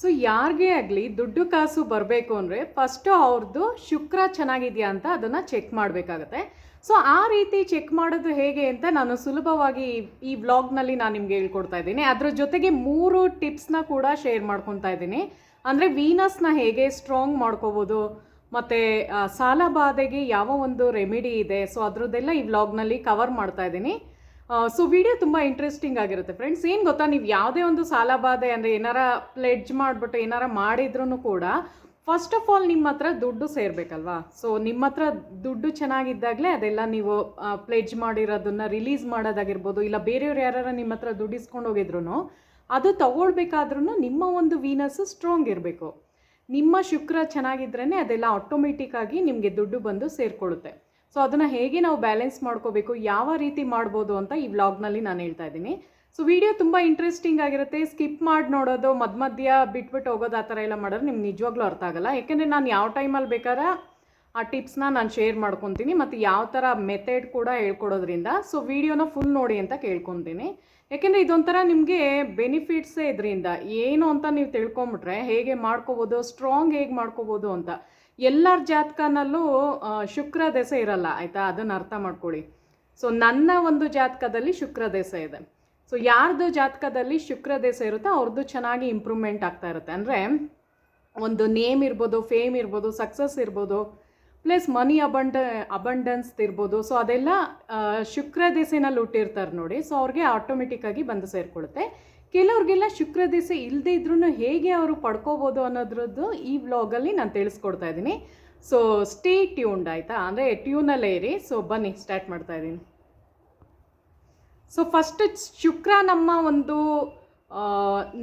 So ಯಾರಿಗೇ ಆಗಲಿ ದುಡ್ಡು ಕಾಸು ಬರಬೇಕು ಅಂದರೆ ಫಸ್ಟು ಅವ್ರದ್ದು ಶುಕ್ರ ಚೆನ್ನಾಗಿದೆಯಾ ಅಂತ ಅದನ್ನು ಚೆಕ್ ಮಾಡಬೇಕಾಗತ್ತೆ. ಸೊ ಆ ರೀತಿ ಚೆಕ್ ಮಾಡೋದು ಹೇಗೆ ಅಂತ ನಾನು ಸುಲಭವಾಗಿ ಈ ವ್ಲಾಗ್ನಲ್ಲಿ ನಾನು ನಿಮಗೆ ಹೇಳ್ಕೊಡ್ತಾ ಇದ್ದೀನಿ. ಅದ್ರ ಜೊತೆಗೆ 3 ಟಿಪ್ಸ್ನ ಕೂಡ ಶೇರ್ ಮಾಡ್ಕೊತಾ ಇದ್ದೀನಿ. ಅಂದರೆ ವೀನಸ್ನ ಹೇಗೆ ಸ್ಟ್ರಾಂಗ್ ಮಾಡ್ಕೋಬೋದು, ಮತ್ತು ಸಾಲ ಬಾಧೆಗೆ ಯಾವ ಒಂದು ರೆಮಿಡಿ ಇದೆ, ಸೊ ಅದರದ್ದೆಲ್ಲ ಈ ವ್ಲಾಗ್ನಲ್ಲಿ ಕವರ್ ಮಾಡ್ತಾ ಇದ್ದೀನಿ. ಸೊ ವಿಡಿಯೋ ತುಂಬ ಇಂಟ್ರೆಸ್ಟಿಂಗ್ ಆಗಿರುತ್ತೆ ಫ್ರೆಂಡ್ಸ್. ಏನು ಗೊತ್ತಾ, ನೀವು ಯಾವುದೇ ಒಂದು ಸಾಲ ಬಾಧೆ ಅಂದರೆ ಏನಾರ ಪ್ಲೆಡ್ಜ್ ಮಾಡಿಬಿಟ್ಟು ಏನಾರ ಮಾಡಿದ್ರೂ ಕೂಡ ಫಸ್ಟ್ ಆಫ್ ಆಲ್ ನಿಮ್ಮ ಹತ್ರ ದುಡ್ಡು ಸೇರಬೇಕಲ್ವಾ. ಸೊ ನಿಮ್ಮ ಹತ್ರ ದುಡ್ಡು ಚೆನ್ನಾಗಿದ್ದಾಗಲೇ ಅದೆಲ್ಲ ನೀವು ಪ್ಲೆಡ್ಜ್ ಮಾಡಿರೋದನ್ನು ರಿಲೀಸ್ ಮಾಡೋದಾಗಿರ್ಬೋದು, ಇಲ್ಲ ಬೇರೆಯವ್ರು ಯಾರು ನಿಮ್ಮ ಹತ್ರ ದುಡ್ಡು ಇಸ್ಕೊಂಡು ಹೋಗಿದ್ರು ಅದು ತಗೊಳ್ಬೇಕಾದ್ರೂ ನಿಮ್ಮ ಒಂದು ವೀನಸ್ ಸ್ಟ್ರಾಂಗ್ ಇರಬೇಕು. ನಿಮ್ಮ ಶುಕ್ರ ಚೆನ್ನಾಗಿದ್ರೇ ಅದೆಲ್ಲ ಆಟೋಮೆಟಿಕ್ಕಾಗಿ ನಿಮಗೆ ದುಡ್ಡು ಬಂದು ಸೇರಿಕೊಳ್ಳುತ್ತೆ. ಸೊ ಅದನ್ನು ಹೇಗೆ ನಾವು ಬ್ಯಾಲೆನ್ಸ್ ಮಾಡ್ಕೋಬೇಕು, ಯಾವ ರೀತಿ ಮಾಡ್ಬೋದು ಅಂತ ಈ ವ್ಲಾಗ್ನಲ್ಲಿ ನಾನು ಹೇಳ್ತಾ ಇದ್ದೀನಿ. ಸೊ ವಿಡಿಯೋ ತುಂಬ ಇಂಟ್ರೆಸ್ಟಿಂಗ್ ಆಗಿರುತ್ತೆ. ಸ್ಕಿಪ್ ಮಾಡಿ ನೋಡೋದು, ಮಧ್ಯ ಬಿಟ್ಬಿಟ್ಟು ಹೋಗೋದು ಆ ಥರ ಎಲ್ಲ ಮಾಡೋದು ನಿಮ್ಗೆ ನಿಜವಾಗ್ಲೂ ಅರ್ಥ ಆಗೋಲ್ಲ. ಯಾಕೆಂದರೆ ನಾನು ಯಾವ ಟೈಮಲ್ಲಿ ಬೇಕಾದ್ರೆ ಆ ಟಿಪ್ಸ್ನ ನಾನು ಶೇರ್ ಮಾಡ್ಕೊತೀನಿ ಮತ್ತು ಯಾವ ಥರ ಮೆಥಡ್ ಕೂಡ ಹೇಳ್ಕೊಡೋದ್ರಿಂದ. ಸೊ ವಿಡಿಯೋನ ಫುಲ್ ನೋಡಿ ಅಂತ ಕೇಳ್ಕೊತೀನಿ. ಯಾಕೆಂದರೆ ಇದೊಂಥರ ನಿಮಗೆ ಬೆನಿಫಿಟ್ಸೇ ಇದರಿಂದ. ಏನು ಅಂತ ನೀವು ತಿಳ್ಕೊಂಬಿಟ್ರೆ ಹೇಗೆ ಮಾಡ್ಕೋಬೋದು, ಸ್ಟ್ರಾಂಗ್ ಹೇಗೆ ಮಾಡ್ಕೋಬೋದು ಅಂತ. ಎಲ್ಲರ ಜಾತಕನಲ್ಲೂ ಶುಕ್ರ ದೆಸೆ ಇರಲ್ಲ, ಆಯಿತಾ, ಅದನ್ನು ಅರ್ಥ ಮಾಡ್ಕೊಳ್ಳಿ. ಸೊ ನನ್ನ ಒಂದು ಜಾತಕದಲ್ಲಿ ಶುಕ್ರ ದೆಸೆ ಇದೆ. ಸೊ ಯಾರ್ದು ಜಾತಕದಲ್ಲಿ ಶುಕ್ರ ದೆಸೆ ಇರುತ್ತೋ ಅವ್ರದ್ದು ಚೆನ್ನಾಗಿ ಇಂಪ್ರೂವ್ಮೆಂಟ್ ಆಗ್ತಾ ಇರುತ್ತೆ. ಅಂದರೆ ಒಂದು ನೇಮ್ ಇರ್ಬೋದು, ಫೇಮ್ ಇರ್ಬೋದು, ಸಕ್ಸಸ್ ಇರ್ಬೋದು, ಪ್ಲಸ್ ಮನಿ ಅಬಂಡೆನ್ಸ್ ಇರ್ಬೋದು. ಸೊ ಅದೆಲ್ಲ ಶುಕ್ರ ದೆಸೆನಲ್ಲಿ ಹುಟ್ಟಿರ್ತಾರೆ ನೋಡಿ. ಸೊ ಅವ್ರಿಗೆ ಆಟೋಮೆಟಿಕ್ಕಾಗಿ ಬಂದು ಸೇರಿಕೊಳ್ಳುತ್ತೆ. ಕೆಲವ್ರಿಗೆಲ್ಲ ಶುಕ್ರ ದೆಸೆ ಇಲ್ಲದೇ ಇದ್ರೂ ಹೇಗೆ ಅವರು ಪಡ್ಕೋಬೋದು ಅನ್ನೋದ್ರದ್ದು ಈ ವ್ಲಾಗಲ್ಲಿ ನಾನು ತಿಳಿಸ್ಕೊಡ್ತಾ ಇದ್ದೀನಿ. ಸೊ ಸ್ಟೇ ಟ್ಯೂನ್ಡ್, ಆಯಿತಾ, ಅಂದರೆ ಟ್ಯೂನಲ್ಲೇ ಇರಿ. ಸೊ ಬನ್ನಿ ಸ್ಟಾರ್ಟ್ ಮಾಡ್ತಾ ಇದ್ದೀನಿ. ಸೊ ಫಸ್ಟ್ ಶುಕ್ರ ನಮ್ಮ ಒಂದು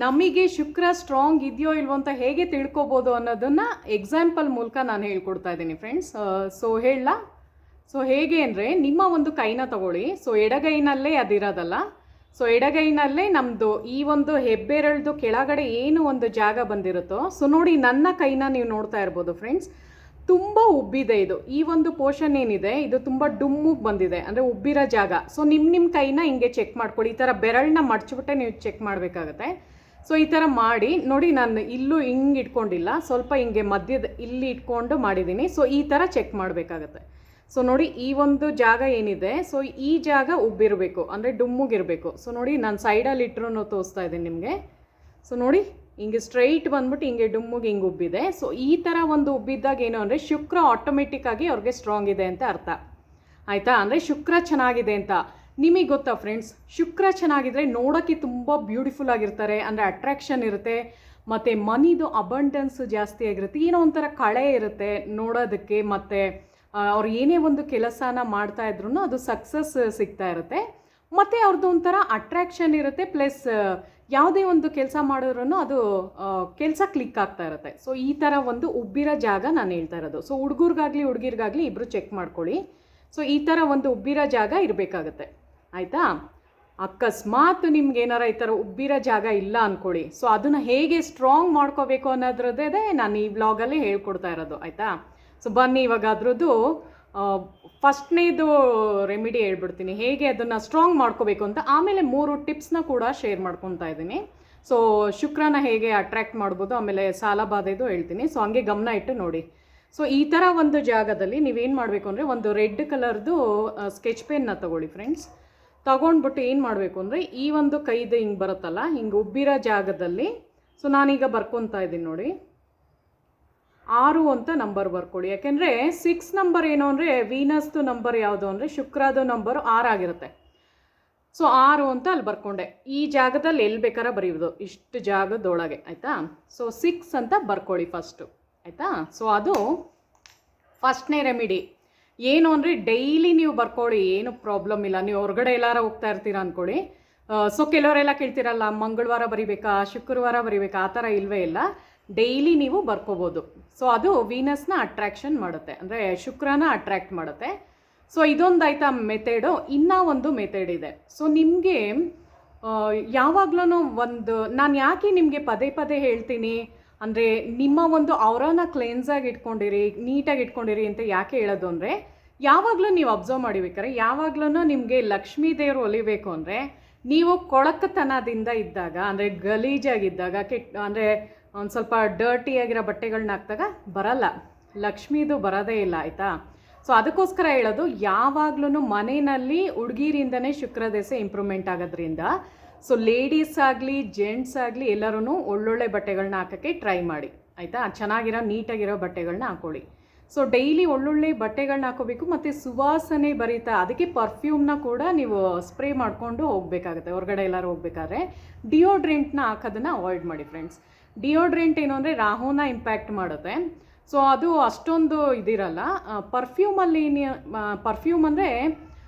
ನಮಗೆ ಶುಕ್ರ ಸ್ಟ್ರಾಂಗ್ ಇದೆಯೋ ಇಲ್ವೋ ಅಂತ ಹೇಗೆ ತಿಳ್ಕೊಬೋದು ಅನ್ನೋದನ್ನು ಎಕ್ಸಾಂಪಲ್ ಮೂಲಕ ನಾನು ಹೇಳ್ಕೊಡ್ತಾ ಇದ್ದೀನಿ ಫ್ರೆಂಡ್ಸ್. ಸೊ ಹೇಳಲ್ಲ. ಸೊ ಹೇಗೆ ಅಂದರೆ ನಿಮ್ಮ ಒಂದು ಕೈನ ತಗೊಳ್ಳಿ. ಸೊ ಎಡಗೈನಲ್ಲೇ ಅದಿರೋದಲ್ಲ. ಸೊ ಎಡಗೈನಲ್ಲೇ ನಮ್ಮದು ಈ ಒಂದು ಹೆಬ್ಬೆರಳ್ದು ಕೆಳಗಡೆ ಏನು ಒಂದು ಜಾಗ ಬಂದಿರುತ್ತೋ, ಸೊ ನೋಡಿ ನನ್ನ ಕೈನ ನೀವು ನೋಡ್ತಾ ಇರ್ಬೋದು ಫ್ರೆಂಡ್ಸ್, ತುಂಬ ಉಬ್ಬಿದೆ ಇದು. ಈ ಒಂದು ಪೋರ್ಷನ್ ಏನಿದೆ ಇದು ತುಂಬ ಡುಮ್ಮಿಗೆ ಬಂದಿದೆ, ಅಂದರೆ ಉಬ್ಬಿರೋ ಜಾಗ. ಸೊ ನಿಮ್ಮ ಕೈನ ಹಿಂಗೆ ಚೆಕ್ ಮಾಡ್ಕೊಳ್ಳಿ. ಈ ಥರ ಬೆರಳನ್ನ ಮಡ್ಚಿಬಿಟ್ಟೆ ನೀವು ಚೆಕ್ ಮಾಡಬೇಕಾಗತ್ತೆ. ಸೊ ಈ ಥರ ಮಾಡಿ ನೋಡಿ, ನಾನು ಇಲ್ಲೂ ಹಿಂಗೆ ಇಟ್ಕೊಂಡಿಲ್ಲ, ಸ್ವಲ್ಪ ಹಿಂಗೆ ಮಧ್ಯದ ಇಲ್ಲಿ ಇಟ್ಕೊಂಡು ಮಾಡಿದ್ದೀನಿ. ಸೊ ಈ ಥರ ಚೆಕ್ ಮಾಡಬೇಕಾಗತ್ತೆ. ಸೊ ನೋಡಿ ಈ ಒಂದು ಜಾಗ ಏನಿದೆ, ಸೊ ಈ ಜಾಗ ಉಬ್ಬಿರಬೇಕು, ಅಂದರೆ ಡುಮ್ಮಗಿರಬೇಕು. ಸೊ ನೋಡಿ ನಾನು ಸೈಡಲ್ಲಿ ಇಟ್ಟರು ತೋರಿಸ್ತಾ ಇದ್ದೀನಿ ನಿಮಗೆ. ಸೊ ನೋಡಿ ಹಿಂಗೆ ಸ್ಟ್ರೈಟ್ ಬಂದ್ಬಿಟ್ಟು ಹಿಂಗೆ ಡುಮ್ಮಿಗೆ ಹಿಂಗೆ ಉಬ್ಬಿದೆ. ಸೊ ಈ ಥರ ಒಂದು ಉಬ್ಬಿದ್ದಾಗ ಏನು ಅಂದರೆ ಶುಕ್ರ ಆಟೋಮೆಟಿಕ್ಕಾಗಿ ಅವ್ರಿಗೆ ಸ್ಟ್ರಾಂಗ್ ಇದೆ ಅಂತ ಅರ್ಥ, ಆಯಿತಾ. ಅಂದರೆ ಶುಕ್ರ ಚೆನ್ನಾಗಿದೆ ಅಂತ ನಿಮಗೆ ಗೊತ್ತಾ ಫ್ರೆಂಡ್ಸ್. ಶುಕ್ರ ಚೆನ್ನಾಗಿದ್ರೆ ನೋಡೋಕ್ಕೆ ತುಂಬ ಬ್ಯೂಟಿಫುಲ್ ಆಗಿರ್ತಾರೆ, ಅಂದರೆ ಅಟ್ರಾಕ್ಷನ್ ಇರುತ್ತೆ, ಮತ್ತು ಮನಿದು ಅಬಂಡೆನ್ಸ್ ಜಾಸ್ತಿ ಆಗಿರುತ್ತೆ. ಏನೋ ಒಂಥರ ಕಳೆ ಇರುತ್ತೆ ನೋಡೋದಕ್ಕೆ, ಮತ್ತು ಅವ್ರು ಏನೇ ಒಂದು ಕೆಲಸನ ಮಾಡ್ತಾ ಇದ್ರು ಅದು ಸಕ್ಸಸ್ ಸಿಗ್ತಾ ಇರುತ್ತೆ, ಮತ್ತು ಅವ್ರದ್ದು ಒಂಥರ ಅಟ್ರಾಕ್ಷನ್ ಇರುತ್ತೆ. ಪ್ಲಸ್ ಯಾವುದೇ ಒಂದು ಕೆಲಸ ಮಾಡಿದ್ರೂ ಅದು ಕೆಲಸ ಕ್ಲಿಕ್ ಆಗ್ತಾ ಇರುತ್ತೆ. ಸೊ ಈ ಥರ ಒಂದು ಉಬ್ಬಿರೋ ಜಾಗ ನಾನು ಹೇಳ್ತಾ ಇರೋದು. ಸೊ ಹುಡುಗಿರ್ಗಾಗಲಿ ಇಬ್ಬರು ಚೆಕ್ ಮಾಡ್ಕೊಳ್ಳಿ. ಸೊ ಈ ಥರ ಒಂದು ಉಬ್ಬಿರೋ ಜಾಗ ಇರಬೇಕಾಗತ್ತೆ, ಆಯಿತಾ. ಅಕಸ್ಮಾತ್ ನಿಮ್ಗೆ ಏನಾರ ಈ ಥರ ಉಬ್ಬಿರೋ ಜಾಗ ಇಲ್ಲ ಅಂದ್ಕೊಳ್ಳಿ. ಸೊ ಅದನ್ನು ಹೇಗೆ ಸ್ಟ್ರಾಂಗ್ ಮಾಡ್ಕೋಬೇಕು ಅನ್ನೋದ್ರದ್ದೇ ನಾನು ಈ ವ್ಲಾಗಲ್ಲಿ ಹೇಳ್ಕೊಡ್ತಾ ಇರೋದು, ಆಯಿತಾ. ಸೊ ಬನ್ನಿ ಇವಾಗ ಅದ್ರದ್ದು ಫಸ್ಟ್ನೇದು ರೆಮಿಡಿ ಹೇಳ್ಬಿಡ್ತೀನಿ, ಹೇಗೆ ಅದನ್ನು ಸ್ಟ್ರಾಂಗ್ ಮಾಡ್ಕೋಬೇಕು ಅಂತ. ಆಮೇಲೆ 3 ಟಿಪ್ಸ್ನ ಕೂಡ ಶೇರ್ ಮಾಡ್ಕೊತಾ ಇದ್ದೀನಿ. ಸೊ ಶುಕ್ರನ ಹೇಗೆ ಅಟ್ರ್ಯಾಕ್ಟ್ ಮಾಡ್ಬೋದು, ಆಮೇಲೆ ಸಾಲ ಬಾಧೆದು ಹೇಳ್ತೀನಿ. ಸೊ ಹಂಗೆ ಗಮನ ಇಟ್ಟು ನೋಡಿ. ಸೊ ಈ ಥರ ಒಂದು ಜಾಗದಲ್ಲಿ ನೀವೇನು ಮಾಡಬೇಕು ಅಂದರೆ ಒಂದು ರೆಡ್ ಕಲರ್ದು ಸ್ಕೆಚ್ ಪೆನ್ನ ತಗೊಳ್ಳಿ ಫ್ರೆಂಡ್ಸ್. ತಗೊಂಡ್ಬಿಟ್ಟು ಏನು ಮಾಡಬೇಕು ಅಂದರೆ ಈ ಒಂದು ಕೈದು ಹಿಂಗೆ ಬರುತ್ತಲ್ಲ, ಹಿಂಗೆ ಉಬ್ಬಿರೋ ಜಾಗದಲ್ಲಿ, ಸೊ ನಾನೀಗ ಬರ್ಕೊತಾ ಇದ್ದೀನಿ ನೋಡಿ, 6 ಅಂತ ನಂಬರ್ ಬರ್ಕೊಳ್ಳಿ. ಯಾಕೆಂದರೆ 6 ನಂಬರ್ ಏನು ಅಂದರೆ ವೀನಸ್ದು ನಂಬರ್ ಯಾವುದು ಅಂದರೆ ಶುಕ್ರದು ನಂಬರು 6 ಆಗಿರುತ್ತೆ. ಸೊ 6 ಅಂತ ಅಲ್ಲಿ ಬರ್ಕೊಂಡೆ. ಈ ಜಾಗದಲ್ಲಿ ಎಲ್ಲಿ ಬೇಕಾರ ಬರೆಯೋದು, ಇಷ್ಟು ಜಾಗದೊಳಗೆ, ಆಯಿತಾ. ಸೊ 6 ಅಂತ ಬರ್ಕೊಳ್ಳಿ ಫಸ್ಟು, ಆಯಿತಾ. ಸೊ ಅದು ಫಸ್ಟ್ನೇ ರೆಮಿಡಿ. ಏನು ಅಂದರೆ ಡೈಲಿ ನೀವು ಬರ್ಕೊಳ್ಳಿ, ಏನು ಪ್ರಾಬ್ಲಮ್ ಇಲ್ಲ. ನೀವು ಹೊರಗಡೆ ಎಲ್ಲಾರ ಹೋಗ್ತಾ ಇರ್ತೀರ ಅಂದ್ಕೊಳ್ಳಿ. ಸೊ ಕೆಲವರೆಲ್ಲ ಕೇಳ್ತಿರಲ್ಲ, ಮಂಗಳವಾರ ಬರಿಬೇಕಾ, ಶುಕ್ರವಾರ ಬರಿಬೇಕಾ, ಆ ಥರ ಇಲ್ಲವೇ ಇಲ್ಲ. ಡೈಲಿ ನೀವು ಬರ್ಕೋಬೋದು. ಸೊ ಅದು ವೀನಸ್ನ ಅಟ್ರ್ಯಾಕ್ಷನ್ ಮಾಡುತ್ತೆ, ಅಂದರೆ ಶುಕ್ರನ ಅಟ್ರ್ಯಾಕ್ಟ್ ಮಾಡುತ್ತೆ. ಸೊ ಇದೊಂದು ಆಯ್ತಾ ಮೆಥಡು. ಇನ್ನೂ ಒಂದು ಮೆಥಡ್ ಇದೆ. ಸೊ ನಿಮಗೆ ಯಾವಾಗಲೂ ಒಂದು ನಾನು ಯಾಕೆ ನಿಮಗೆ ಪದೇ ಹೇಳ್ತೀನಿ ಅಂದರೆ ನಿಮ್ಮ ಒಂದು ಅವರನ್ನ ಕ್ಲೆನ್ಸಾಗಿ ಇಟ್ಕೊಂಡಿರಿ, ನೀಟಾಗಿ ಇಟ್ಕೊಂಡಿರಿ ಅಂತ ಯಾಕೆ ಹೇಳೋದು ಅಂದರೆ, ಯಾವಾಗಲೂ ನೀವು ಅಬ್ಸರ್ವ್ ಮಾಡಿಬೇಕಾರೆ ಯಾವಾಗಲೂ ನಿಮಗೆ ಲಕ್ಷ್ಮೀ ದೇವರು ಒಲಿಬೇಕು ಅಂದರೆ ನೀವು ಕೊಳಕತನದಿಂದ ಇದ್ದಾಗ, ಅಂದರೆ ಗಲೀಜಾಗಿದ್ದಾಗ, ಅಂದರೆ ಒಂದು ಸ್ವಲ್ಪ ಡರ್ಟಿ ಆಗಿರೋ ಬಟ್ಟೆಗಳನ್ನ ಹಾಕಿದಾಗ ಬರಲ್ಲ, ಲಕ್ಷ್ಮೀದು ಬರೋದೇ ಇಲ್ಲ ಆಯಿತಾ. ಸೊ ಅದಕ್ಕೋಸ್ಕರ ಹೇಳೋದು, ಯಾವಾಗ್ಲೂ ಮನೆಯಲ್ಲಿ ಹುಡುಗಿರಿಂದನೇ ಶುಕ್ರ ದಶೆ ಇಂಪ್ರೂವ್ಮೆಂಟ್ ಆಗೋದ್ರಿಂದ ಸೊ ಲೇಡೀಸ್ ಆಗಲಿ ಜೆಂಟ್ಸ್ ಆಗಲಿ ಎಲ್ಲರೂ ಒಳ್ಳೊಳ್ಳೆ ಬಟ್ಟೆಗಳನ್ನ ಹಾಕೋಕ್ಕೆ ಟ್ರೈ ಮಾಡಿ ಆಯಿತಾ. ಚೆನ್ನಾಗಿರೋ ನೀಟಾಗಿರೋ ಬಟ್ಟೆಗಳನ್ನ ಹಾಕೊಳ್ಳಿ. ಸೊ ಡೈಲಿ ಒಳ್ಳೊಳ್ಳೆ ಬಟ್ಟೆಗಳನ್ನ ಹಾಕೋಬೇಕು ಮತ್ತು ಸುವಾಸನೆ ಭರಿತ, ಅದಕ್ಕೆ ಪರ್ಫ್ಯೂಮ್ನ ಕೂಡ ನೀವು ಸ್ಪ್ರೇ ಮಾಡಿಕೊಂಡು ಹೋಗಬೇಕಾಗುತ್ತೆ. ಹೊರಗಡೆ ಎಲ್ಲರೂ ಹೋಗ್ಬೇಕಾದ್ರೆ ಡಿಯೋಡ್ರೆಂಟ್ನ ಹಾಕೋದನ್ನು ಅವಾಯ್ಡ್ ಮಾಡಿ ಫ್ರೆಂಡ್ಸ್. ಡಿಯೋಡ್ರೆಂಟ್ ಏನು ಅಂದರೆ ರಾಹುನ ಇಂಪ್ಯಾಕ್ಟ್ ಮಾಡುತ್ತೆ. ಸೊ ಅದು ಅಷ್ಟೊಂದು ಇದಿರಲ್ಲ. ಪರ್ಫ್ಯೂಮ್ ಅಂದರೆ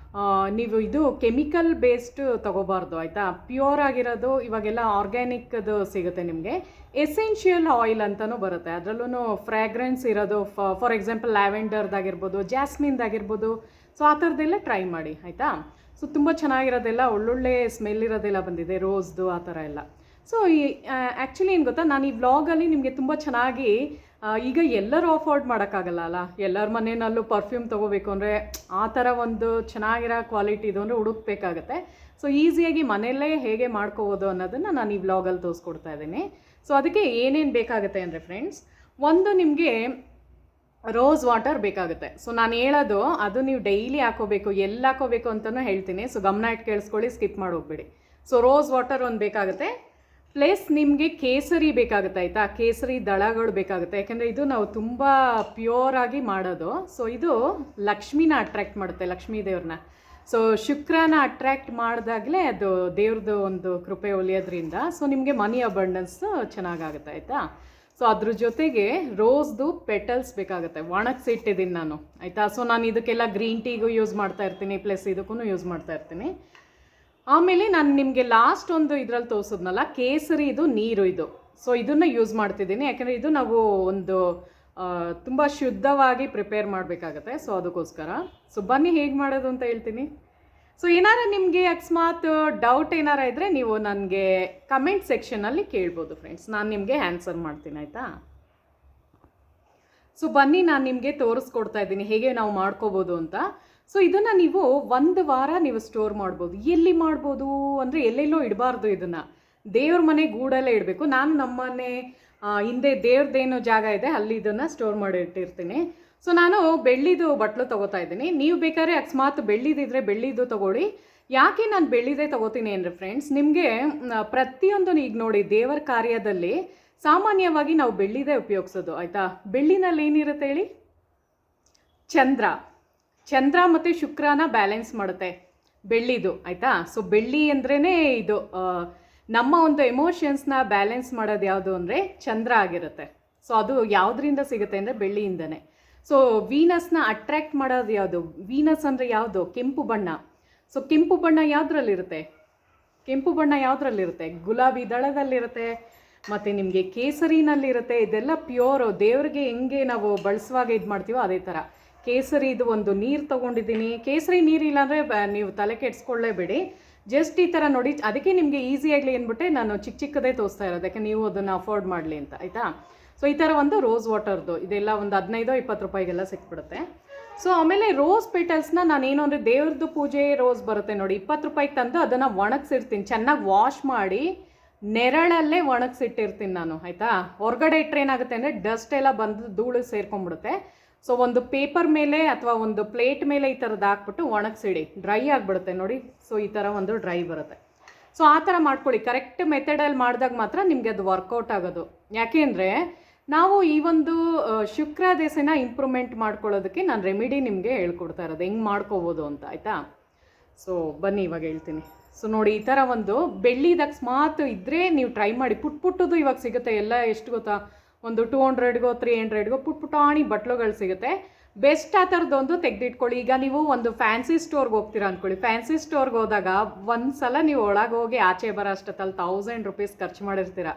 ನೀವು ಇದು ಕೆಮಿಕಲ್ ಬೇಸ್ಡ್ ತೊಗೋಬಾರ್ದು ಆಯಿತಾ. ಪ್ಯೂರ್ ಆಗಿರೋದು ಇವಾಗೆಲ್ಲ ಆರ್ಗ್ಯಾನಿಕ್ದು ಸಿಗುತ್ತೆ ನಿಮಗೆ. ಎಸೆನ್ಷಿಯಲ್ ಆಯಿಲ್ ಅಂತಲೂ ಬರುತ್ತೆ, ಅದರಲ್ಲೂ ಫ್ರ್ಯಾಗ್ರೆನ್ಸ್ ಇರೋದು. ಫಾರ್ ಎಕ್ಸಾಂಪಲ್ ಲ್ಯಾವೆಂಡರ್ದಾಗಿರ್ಬೋದು, ಜಾಸ್ಮಿನ್ದಾಗಿರ್ಬೋದು. ಸೊ ಆ ಥರದ್ದೆಲ್ಲ ಟ್ರೈ ಮಾಡಿ ಆಯಿತಾ. ಸೊ ತುಂಬ ಚೆನ್ನಾಗಿರೋದೆಲ್ಲ, ಒಳ್ಳೊಳ್ಳೆ ಸ್ಮೆಲ್ ಇರೋದೆಲ್ಲ ಬಂದಿದೆ, ರೋಸ್ದು ಆ ಥರ ಎಲ್ಲ. ಸೊ ಆ್ಯಕ್ಚುಲಿ ಏನು ಗೊತ್ತಾ, ನಾನು ಈ ವ್ಲಾಗಲ್ಲಿ ನಿಮಗೆ ತುಂಬ ಚೆನ್ನಾಗಿ ಈಗ ಎಲ್ಲರೂ ಅಫೋರ್ಡ್ ಮಾಡೋಕ್ಕಾಗಲ್ಲ ಅಲ್ಲ, ಎಲ್ಲರ ಮನೆಯಲ್ಲೂ ಪರ್ಫ್ಯೂಮ್ ತೊಗೋಬೇಕು ಅಂದರೆ ಆ ಥರ ಒಂದು ಚೆನ್ನಾಗಿರೋ ಕ್ವಾಲಿಟಿದು ಅಂದರೆ ಹುಡುಕ್ಬೇಕಾಗತ್ತೆ. ಸೊ ಈಸಿಯಾಗಿ ಮನೆಯಲ್ಲೇ ಹೇಗೆ ಮಾಡ್ಕೋಬೋದು ಅನ್ನೋದನ್ನು ನಾನು ಈ ವ್ಲಾಗಲ್ಲಿ ತೋರಿಸ್ಕೊಡ್ತಾ ಇದ್ದೀನಿ. ಸೊ ಅದಕ್ಕೆ ಏನೇನು ಬೇಕಾಗುತ್ತೆ ಅಂದರೆ ಫ್ರೆಂಡ್ಸ್, ಒಂದು ನಿಮಗೆ ರೋಸ್ ವಾಟರ್ ಬೇಕಾಗುತ್ತೆ. ಸೊ ನಾನು ಹೇಳೋದು ಅದು ನೀವು ಡೈಲಿ ಹಾಕೋಬೇಕು, ಎಲ್ಲಿ ಹಾಕೋಬೇಕು ಅಂತಲೂ ಹೇಳ್ತೀನಿ. ಸೊ ಗಮನ ಇಟ್ಟು ಕೇಳಿಸ್ಕೊಳ್ಳಿ, ಸ್ಕಿಪ್ ಮಾಡಿ ಹೋಗ್ಬೇಡಿ. ಸೊ ರೋಸ್ ವಾಟರ್ ಒಂದು ಬೇಕಾಗುತ್ತೆ. ಪ್ಲಸ್ ನಿಮಗೆ ಕೇಸರಿ ಬೇಕಾಗುತ್ತೆ ಆಯಿತಾ. ಕೇಸರಿ ದಳಗಳು ಬೇಕಾಗುತ್ತೆ, ಯಾಕೆಂದರೆ ಇದು ನಾವು ತುಂಬ ಪ್ಯೂರಾಗಿ ಮಾಡೋದು. ಸೊ ಇದು ಲಕ್ಷ್ಮಿನ ಅಟ್ರ್ಯಾಕ್ಟ್ ಮಾಡುತ್ತೆ, ಲಕ್ಷ್ಮೀ ದೇವ್ರನ್ನ. ಸೊ ಶುಕ್ರನ ಅಟ್ರ್ಯಾಕ್ಟ್ ಮಾಡಿದಾಗಲೇ ಅದು ದೇವ್ರದ್ದು ಒಂದು ಕೃಪೆ ಒಲಿಯೋದ್ರಿಂದ ಸೊ ನಿಮಗೆ ಮನಿ ಅಬಂಡೆನ್ಸ್ ಚೆನ್ನಾಗಾಗುತ್ತೆ ಆಯಿತಾ. ಸೊ ಅದ್ರ ಜೊತೆಗೆ ರೋಸ್ದು ಪೆಟಲ್ಸ್ ಬೇಕಾಗುತ್ತೆ, ಒಣಗಿಸಿಟ್ಟಿದ್ದೀನಿ ನಾನು ಆಯಿತಾ. ಸೊ ನಾನು ಇದಕ್ಕೆಲ್ಲ ಗ್ರೀನ್ ಟೀಗೂ ಯೂಸ್ ಮಾಡ್ತಾ ಇರ್ತೀನಿ, ಪ್ಲಸ್ ಇದಕ್ಕೂ ಯೂಸ್ ಮಾಡ್ತಾ ಇರ್ತೀನಿ. ಆಮೇಲೆ ನಾನು ನಿಮಗೆ ಲಾಸ್ಟ್ ಒಂದು ಇದರಲ್ಲಿ ತೋರಿಸಿದ್ನಲ್ಲ ಕೇಸರಿ, ಇದು ನೀರು ಇದು. ಸೊ ಇದನ್ನು ಯೂಸ್ ಮಾಡ್ತಿದ್ದೀನಿ, ಯಾಕೆಂದರೆ ಇದು ನಾವು ಒಂದು ತುಂಬ ಶುದ್ಧವಾಗಿ ಪ್ರಿಪೇರ್ ಮಾಡಬೇಕಾಗತ್ತೆ. ಸೊ ಅದಕ್ಕೋಸ್ಕರ ಸೊ ಬನ್ನಿ ಹೇಗೆ ಮಾಡೋದು ಅಂತ ಹೇಳ್ತೀನಿ. ಸೊ ಏನಾರ ನಿಮಗೆ ಅಕಸ್ಮಾತ್ ಡೌಟ್ ಏನಾರ ಇದ್ದರೆ ನೀವು ನನಗೆ ಕಮೆಂಟ್ ಸೆಕ್ಷನಲ್ಲಿ ಕೇಳ್ಬೋದು ಫ್ರೆಂಡ್ಸ್, ನಾನು ನಿಮಗೆ ಆನ್ಸರ್ ಮಾಡ್ತೀನಿ ಆಯಿತಾ. ಸೊ ಬನ್ನಿ ನಾನು ನಿಮಗೆ ತೋರಿಸ್ಕೊಡ್ತಾ ಇದ್ದೀನಿ ಹೇಗೆ ನಾವು ಮಾಡ್ಕೋಬೋದು ಅಂತ. ಸೊ ಇದನ್ನು ನೀವು 1 ವಾರ ನೀವು ಸ್ಟೋರ್ ಮಾಡ್ಬೋದು. ಎಲ್ಲಿ ಮಾಡ್ಬೋದು ಅಂದರೆ ಎಲ್ಲೆಲ್ಲೋ ಇಡಬಾರ್ದು, ಇದನ್ನು ದೇವ್ರ ಮನೆ ಗೂಡಲ್ಲೇ ಇಡಬೇಕು. ನಾನು ನಮ್ಮನೆ ಹಿಂದೆ ದೇವ್ರದ್ದೇನು ಜಾಗ ಇದೆ ಅಲ್ಲಿ ಇದನ್ನು ಸ್ಟೋರ್ ಮಾಡಿ ಇಟ್ಟಿರ್ತೀನಿ. ಸೊ ನಾನು ಬೆಳ್ಳಿದು ಬಟ್ಲು ತೊಗೋತಾ ಇದ್ದೀನಿ. ನೀವು ಬೇಕಾದ್ರೆ ಅಕಸ್ಮಾತ್ ಬೆಳ್ಳಿದಿದ್ರೆ ಬೆಳ್ಳಿದು ತೊಗೊಳ್ಳಿ. ಯಾಕೆ ನಾನು ಬೆಳ್ಳಿದೇ ತೊಗೋತೀನಿ ಅಂದರೆ ಫ್ರೆಂಡ್ಸ್, ನಿಮಗೆ ಪ್ರತಿಯೊಂದು ಈಗ ನೋಡಿ ದೇವರ ಕಾರ್ಯದಲ್ಲಿ ಸಾಮಾನ್ಯವಾಗಿ ನಾವು ಬೆಳ್ಳಿದೇ ಉಪಯೋಗಿಸೋದು ಆಯಿತಾ. ಬೆಳ್ಳಿನಲ್ಲಿ ಏನಿರುತ್ತೆ ಹೇಳಿ, ಚಂದ್ರ ಮತ್ತು ಶುಕ್ರನ ಬ್ಯಾಲೆನ್ಸ್ ಮಾಡುತ್ತೆ ಬೆಳ್ಳಿದು ಆಯಿತಾ. ಸೊ ಬೆಳ್ಳಿ ಅಂದ್ರೇ ಇದು ನಮ್ಮ ಒಂದು ಎಮೋಷನ್ಸ್ನ ಬ್ಯಾಲೆನ್ಸ್ ಮಾಡೋದು ಯಾವುದು ಅಂದರೆ ಚಂದ್ರ ಆಗಿರುತ್ತೆ. ಸೊ ಅದು ಯಾವುದರಿಂದ ಸಿಗುತ್ತೆ ಅಂದರೆ ಬೆಳ್ಳಿಯಿಂದನೇ. ಸೊ ವೀನಸ್ನ ಅಟ್ರ್ಯಾಕ್ಟ್ ಮಾಡೋದು ಯಾವುದು, ವೀನಸ್ ಅಂದರೆ ಯಾವುದು, ಕೆಂಪು ಬಣ್ಣ. ಸೊ ಕೆಂಪು ಬಣ್ಣ ಯಾವುದ್ರಲ್ಲಿರುತ್ತೆ, ಗುಲಾಬಿ ದಳದಲ್ಲಿರುತ್ತೆ, ಮತ್ತು ನಿಮಗೆ ಕೇಸರಿನಲ್ಲಿರುತ್ತೆ. ಇದೆಲ್ಲ ಪ್ಯೂರು, ದೇವ್ರಿಗೆ ಹೆಂಗೆ ನಾವು ಬಳಸುವಾಗ ಇದು ಮಾಡ್ತೀವೋ ಅದೇ ಥರ. ಕೇಸರಿ ಇದು ಒಂದು ನೀರು ತೊಗೊಂಡಿದ್ದೀನಿ. ಕೇಸರಿ ನೀರಿಲ್ಲ ಅಂದರೆ ನೀವು ತಲೆ ಕೆಡಿಸ್ಕೊಳ್ಳೇಬೇಡಿ, ಜಸ್ಟ್ ಈ ಥರ ನೋಡಿ. ಅದಕ್ಕೆ ನಿಮಗೆ ಈಸಿಯಾಗಲಿ ಅಂದ್ಬಿಟ್ಟೆ ನಾನು ಚಿಕ್ಕದೇ ತೋರಿಸ್ತಾ ಇರೋದು, ಯಾಕೆ ನೀವು ಅದನ್ನು ಅಫೋರ್ಡ್ ಮಾಡಲಿ ಅಂತ ಆಯಿತಾ. ಸೊ ಈ ಥರ ಒಂದು ರೋಸ್ ವಾಟರ್ದು ಇದೆಲ್ಲ ಒಂದು 15-20 ರೂಪಾಯಿಗೆಲ್ಲ ಸಿಕ್ಬಿಡುತ್ತೆ. ಸೊ ಆಮೇಲೆ ರೋಸ್ ಪೆಟಲ್ಸ್ನ ನಾನೇನು ಅಂದರೆ ದೇವ್ರದ್ದು ಪೂಜೆ ರೋಸ್ ಬರುತ್ತೆ ನೋಡಿ, 20 ರೂಪಾಯಿಗೆ ತಂದು ಅದನ್ನು ಒಣಗಿಸಿರ್ತೀನಿ. ಚೆನ್ನಾಗಿ ವಾಶ್ ಮಾಡಿ ನೆರಳಲ್ಲೇ ಒಣಗಿಸಿಟ್ಟಿರ್ತೀನಿ ನಾನು ಆಯಿತಾ. ಹೊರಗಡೆ ಇಟ್ಟರೆ ಏನಾಗುತ್ತೆ ಅಂದರೆ ಡಸ್ಟ್ ಎಲ್ಲ ಬಂದು ಧೂಳು ಸೇರ್ಕೊಂಡ್ಬಿಡುತ್ತೆ. ಸೊ ಒಂದು ಪೇಪರ್ ಮೇಲೆ ಅಥವಾ ಒಂದು ಪ್ಲೇಟ್ ಮೇಲೆ ಈ ಥರದ್ದು ಹಾಕ್ಬಿಟ್ಟು ಒಣಗಿಸಿಡಿ, ಡ್ರೈ ಆಗಿಬಿಡುತ್ತೆ ನೋಡಿ. ಸೊ ಈ ಥರ ಒಂದು ಡ್ರೈ ಬರುತ್ತೆ. ಸೊ ಆ ಥರ ಮಾಡ್ಕೊಳ್ಳಿ, ಕರೆಕ್ಟ್ ಮೆಥಡಲ್ಲಿ ಮಾಡಿದಾಗ ಮಾತ್ರ ನಿಮಗೆ ಅದು ವರ್ಕೌಟ್ ಆಗೋದು. ಯಾಕೆ ಅಂದರೆ ನಾವು ಈ ಒಂದು ಶುಕ್ರ ದಶೆನ ಇಂಪ್ರೂವ್ಮೆಂಟ್ ಮಾಡ್ಕೊಳ್ಳೋದಕ್ಕೆ ನಾನು ರೆಮಿಡಿ ನಿಮಗೆ ಹೇಳ್ಕೊಡ್ತಾ ಇರೋದು, ಹೆಂಗೆ ಮಾಡ್ಕೋಬೋದು ಅಂತ ಆಯಿತಾ. ಸೊ ಬನ್ನಿ ಇವಾಗ ಹೇಳ್ತೀನಿ. ಸೊ ನೋಡಿ, ಈ ಥರ ಒಂದು ಬೆಳ್ಳಿದ ಅಕಸ್ಮಾತ್ ಇದ್ದರೆ ನೀವು ಟ್ರೈ ಮಾಡಿ. ಪುಟ್ಟದು ಇವಾಗ ಸಿಗುತ್ತೆ ಎಲ್ಲ, ಎಷ್ಟು ಗೊತ್ತಾ, ಒಂದು 200ಗೋ 300ಗೋ ಪುಟ್ಟಾಣಿ ಬಟ್ಲುಗಳು ಸಿಗುತ್ತೆ. ಬೆಸ್ಟ್ ಆ ಥರದ್ದೊಂದು ತೆಗೆದಿಟ್ಕೊಳ್ಳಿ. ಈಗ ನೀವು ಒಂದು ಫ್ಯಾನ್ಸಿ ಸ್ಟೋರ್ಗೆ ಹೋಗ್ತೀರಾ ಅಂದ್ಕೊಳ್ಳಿ. ಫ್ಯಾನ್ಸಿ ಸ್ಟೋರ್ಗೆ ಹೋದಾಗ ಒಂದು ಸಲ ನೀವು ಒಳಗೆ ಹೋಗಿ ಆಚೆ ಬರೋ ಅಷ್ಟೊತ್ತಲ್ಲಿ 1000 ರೂಪೀಸ್ ಖರ್ಚು ಮಾಡಿರ್ತೀರ.